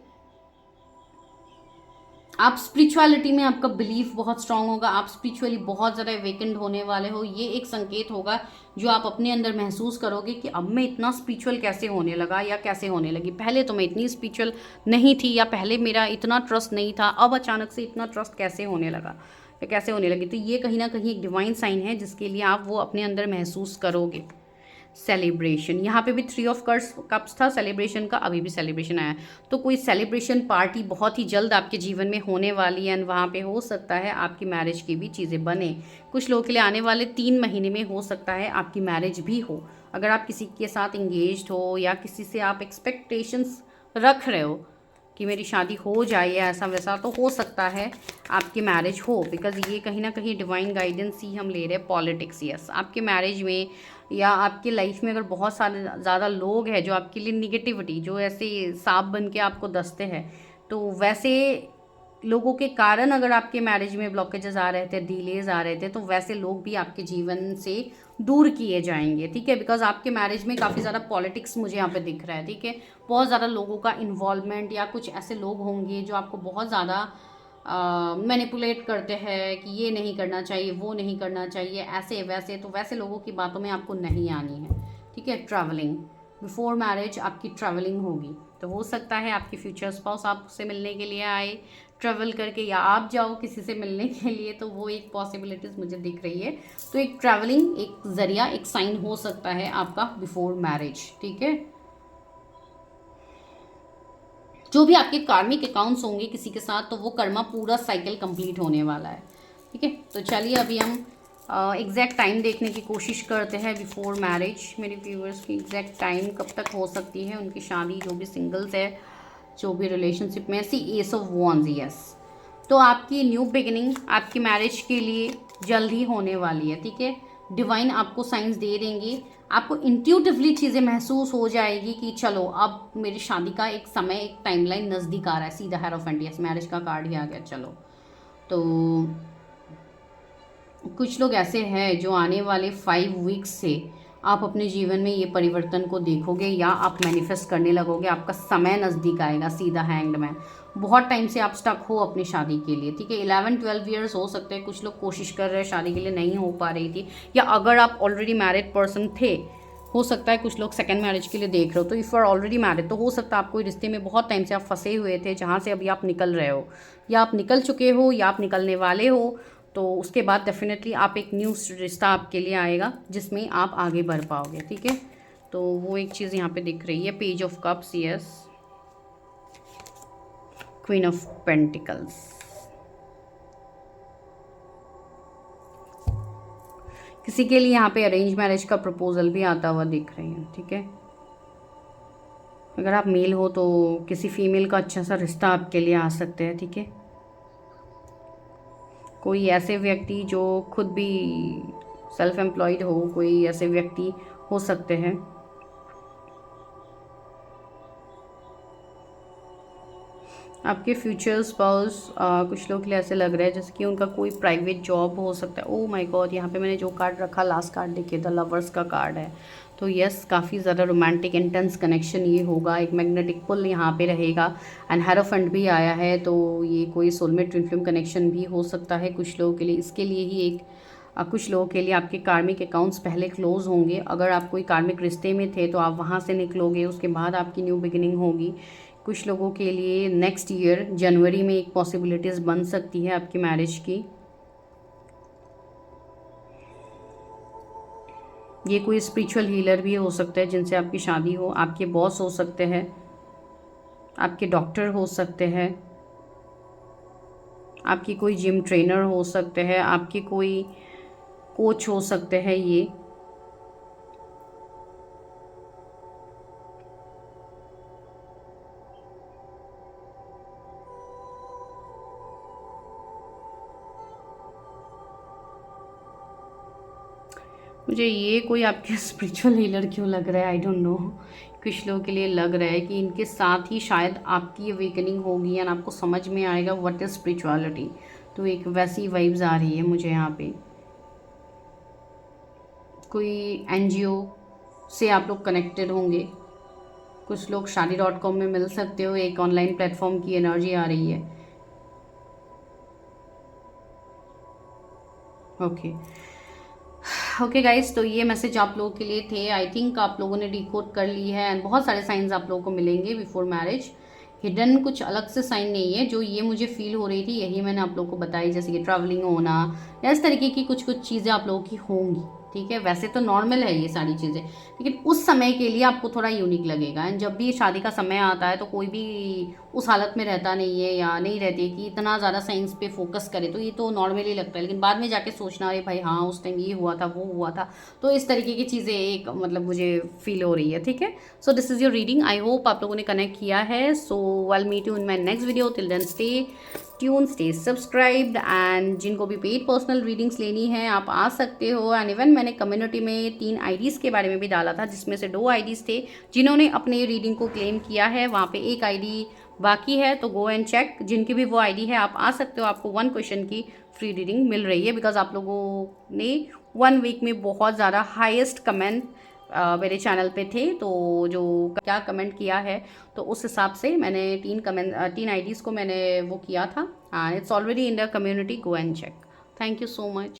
आप स्पिरिचुअलिटी में आपका बिलीफ बहुत स्ट्रांग होगा, आप स्पिरिचुअली बहुत ज़्यादा अवेकेंड होने वाले हो। ये एक संकेत होगा जो आप अपने अंदर महसूस करोगे कि अब मैं इतना स्पिरिचुअल कैसे होने लगा या कैसे होने लगी। पहले तो मैं इतनी स्पिरिचुअल नहीं थी या पहले मेरा इतना ट्रस्ट नहीं था, अब अचानक से इतना ट्रस्ट कैसे होने लगा या कैसे होने लगी। तो ये कहीं ना कहीं एक डिवाइन साइन है जिसके लिए आप वो अपने अंदर महसूस करोगे। सेलिब्रेशन, यहाँ पे भी 3 ऑफ कप्स था सेलिब्रेशन का, अभी भी सेलिब्रेशन आया। तो कोई सेलिब्रेशन पार्टी बहुत ही जल्द आपके जीवन में होने वाली है एंड वहाँ पे हो सकता है आपकी मैरिज की भी चीज़ें बने। कुछ लोगों के लिए आने वाले 3 महीने में हो सकता है आपकी मैरिज भी हो। अगर आप किसी के साथ इंगेज्ड हो या किसी से आप एक्सपेक्टेशंस रख रहे हो कि मेरी शादी हो जाए या ऐसा वैसा, तो हो सकता है आपकी मैरिज हो। बिकॉज ये कहीं ना कहीं डिवाइन गाइडेंस ही हम ले रहे हैं। पॉलिटिक्स, यस, आपके मैरिज में या आपके लाइफ में अगर बहुत सारे ज़्यादा लोग हैं जो आपके लिए निगेटिविटी, जो ऐसे सांप बन के आपको दसते हैं, तो वैसे लोगों के कारण अगर आपके मैरिज में ब्लॉकेजेस आ रहे थे, डिलेज आ रहे थे, तो वैसे लोग भी आपके जीवन से दूर किए जाएंगे, ठीक है। बिकॉज आपके मैरिज में काफ़ी ज़्यादा पॉलिटिक्स मुझे यहाँ पे दिख रहा है, ठीक है। बहुत ज़्यादा लोगों का इन्वॉल्वमेंट या कुछ ऐसे लोग होंगे जो आपको बहुत ज़्यादा मैनिपुलेट करते हैं कि ये नहीं करना चाहिए, वो नहीं करना चाहिए, ऐसे वैसे। तो वैसे लोगों की बातों में आपको नहीं आनी है, ठीक है। ट्रैवलिंग, बिफोर मैरिज आपकी ट्रैवलिंग होगी। तो हो सकता है आपकी फ्यूचर स्पाउस आपसे मिलने के लिए आए ट्रैवल करके, या आप जाओ किसी से मिलने के लिए, तो वो एक पॉसिबिलिटीज़ मुझे दिख रही है। तो एक ट्रैवलिंग एक ज़रिया, एक साइन हो सकता है आपका बिफोर मैरिज, ठीक है। जो भी आपके कार्मिक अकाउंट्स होंगे किसी के साथ, तो वो कर्मा पूरा साइकिल कंप्लीट होने वाला है, ठीक है। तो चलिए अभी हम एग्जैक्ट टाइम देखने की कोशिश करते हैं बिफोर मैरिज। मेरे व्यूअर्स की एग्जैक्ट टाइम कब तक हो सकती है उनकी शादी, जो भी सिंगल्स है, जो भी रिलेशनशिप में। सी एस ऑफ वॉन्स, यस। तो आपकी न्यू बिगिनिंग आपकी मैरिज के लिए जल्द ही होने वाली है, ठीक है। डिवाइन आपको साइंस दे देंगे, आपको इंट्यूटिवली चीज़ें महसूस हो जाएगी कि चलो अब मेरी शादी का एक समय, एक टाइमलाइन नज़दीक आ रहा है। सीधा हेरोफेंट, यस, मैरिज का कार्ड ही आ गया। चलो, तो कुछ लोग ऐसे हैं जो आने वाले 5 वीक्स से आप अपने जीवन में ये परिवर्तन को देखोगे या आप मैनिफेस्ट करने लगोगे। आपका समय नज़दीक आएगा। सीधा हैंग्ड मैन, बहुत टाइम से आप स्टक हो अपनी शादी के लिए, ठीक है। 11-12 ईयर्स हो सकते हैं। कुछ लोग कोशिश कर रहे हैं शादी के लिए, नहीं हो पा रही थी, या अगर आप ऑलरेडी मैरिड पर्सन थे, हो सकता है कुछ लोग सेकंड मैरिज के लिए देख रहे हो। तो if you are already married, तो हो सकता है आप कोई रिश्ते में बहुत टाइम से आप फंसे हुए थे, जहाँ से अभी आप निकल रहे हो, या आप निकल चुके हो या आप निकलने वाले हो। तो उसके बाद डेफिनेटली आप एक न्यू रिश्ता आपके लिए आएगा जिसमें आप आगे बढ़ पाओगे, ठीक है। तो वो एक चीज़ यहाँ पे दिख रही है। Page of cups, yes, queen of pentacles. किसी के लिए यहाँ पे अरेंज मैरिज का प्रपोजल भी आता हुआ दिख रही है, ठीक है। अगर आप मेल हो तो किसी फीमेल का अच्छा सा रिश्ता आपके लिए आ सकते हैं, ठीक है। कोई ऐसे व्यक्ति जो खुद भी सेल्फ एम्प्लॉयड हो, कोई ऐसे व्यक्ति हो सकते हैं। आपके फ्यूचर स्पाउस कुछ लोग के लिए ऐसे लग रहा है जैसे कि उनका कोई प्राइवेट जॉब हो सकता है। ओह माय गॉड, यहाँ पे मैंने जो कार्ड रखा, लास्ट कार्ड देखिए, द लवर्स का कार्ड है। तो यस, काफ़ी ज़्यादा रोमांटिक इंटेंस कनेक्शन ये होगा, एक मैग्नेटिक पुल यहाँ पे रहेगा एंड हेरोफेंट भी आया है, तो ये कोई सोलमेट ट्विन फ्लेम कनेक्शन भी हो सकता है कुछ लोगों के लिए। इसके लिए ही एक कुछ लोगों के लिए आपके कार्मिक अकाउंट्स पहले क्लोज होंगे। अगर आप कोई कार्मिक रिश्ते में थे तो आप वहाँ से निकलोगे, उसके बाद आपकी न्यू बिगिनिंग होगी। कुछ लोगों के लिए नेक्स्ट ईयर जनवरी में एक पॉसिबिलिटीज़ बन सकती है आपकी मैरिज की। ये कोई स्पिरिचुअल हीलर भी हो सकता है जिनसे आपकी शादी हो, आपके बॉस हो सकते हैं, आपके डॉक्टर हो सकते हैं, आपकी कोई जिम ट्रेनर हो सकते हैं, आपके कोई कोच हो सकते हैं। ये मुझे ये कोई आपके स्पिरिचुअल हीलर क्यों लग रहा है, आई डोंट नो। कुछ लोगों के लिए लग रहा है कि इनके साथ ही शायद आपकी अवेकनिंग होगी एंड आपको समझ में आएगा व्हाट इज़ स्पिरिचुअलिटी। तो एक वैसी वाइब्स आ रही है मुझे यहाँ पे। कोई एनजीओ से आप लोग कनेक्टेड होंगे, कुछ लोग शादी.com में मिल सकते हो, एक ऑनलाइन प्लेटफॉर्म की एनर्जी आ रही है। ओके ओके गाइस, तो ये मैसेज आप लोगों के लिए थे। आई थिंक आप लोगों ने डिकोड कर ली है एंड बहुत सारे साइंस आप लोगों को मिलेंगे बिफोर मैरिज। हिडन कुछ अलग से साइन नहीं है, जो ये मुझे फील हो रही थी यही मैंने आप लोगों को बताई, जैसे कि ट्रैवलिंग होना या इस तरीके की कुछ कुछ चीज़ें आप लोगों की होंगी। ठीक है, वैसे तो नॉर्मल है ये सारी चीज़ें, लेकिन उस समय के लिए आपको थोड़ा यूनिक लगेगा। एंड जब भी शादी का समय आता है तो कोई भी उस हालत में रहता नहीं है या नहीं रहती है कि इतना ज़्यादा साइंस पे फोकस करे, तो ये तो नॉर्मली लगता है, लेकिन बाद में जाके सोचना अरे भाई हाँ उस टाइम ये हुआ था वो हुआ था, तो इस तरीके की चीज़ें एक मतलब मुझे फील हो रही है। ठीक है, so this is your reading, I hope आप लोगों ने कनेक्ट किया है। So I will meet you in my next video, till then stay tune, stay subscribed and जिनको भी पेड पर्सनल रीडिंग्स लेनी है आप आ सकते हो। एंड इवन मैंने कम्युनिटी में 3 आईडीज़ के बारे में भी डाला था, जिसमें से 2 आईडीज़ थे जिन्होंने अपने रीडिंग को क्लेम किया है, वहाँ पे एक आईडी बाकी है, तो गो एंड चेक। जिनकी भी वो आईडी है आप आ सकते हो, आपको 1 क्वेश्चन की फ्री रीडिंग मिल रही है, बिकॉज आप लोगों ने 1 वीक में बहुत ज़्यादा हाईएस्ट कमेंट मेरे चैनल पे थे, तो जो क्या कमेंट किया है तो उस हिसाब से मैंने 3 आईडीज़ को मैंने वो किया था and it's already in the community, go and check. Thank you so much.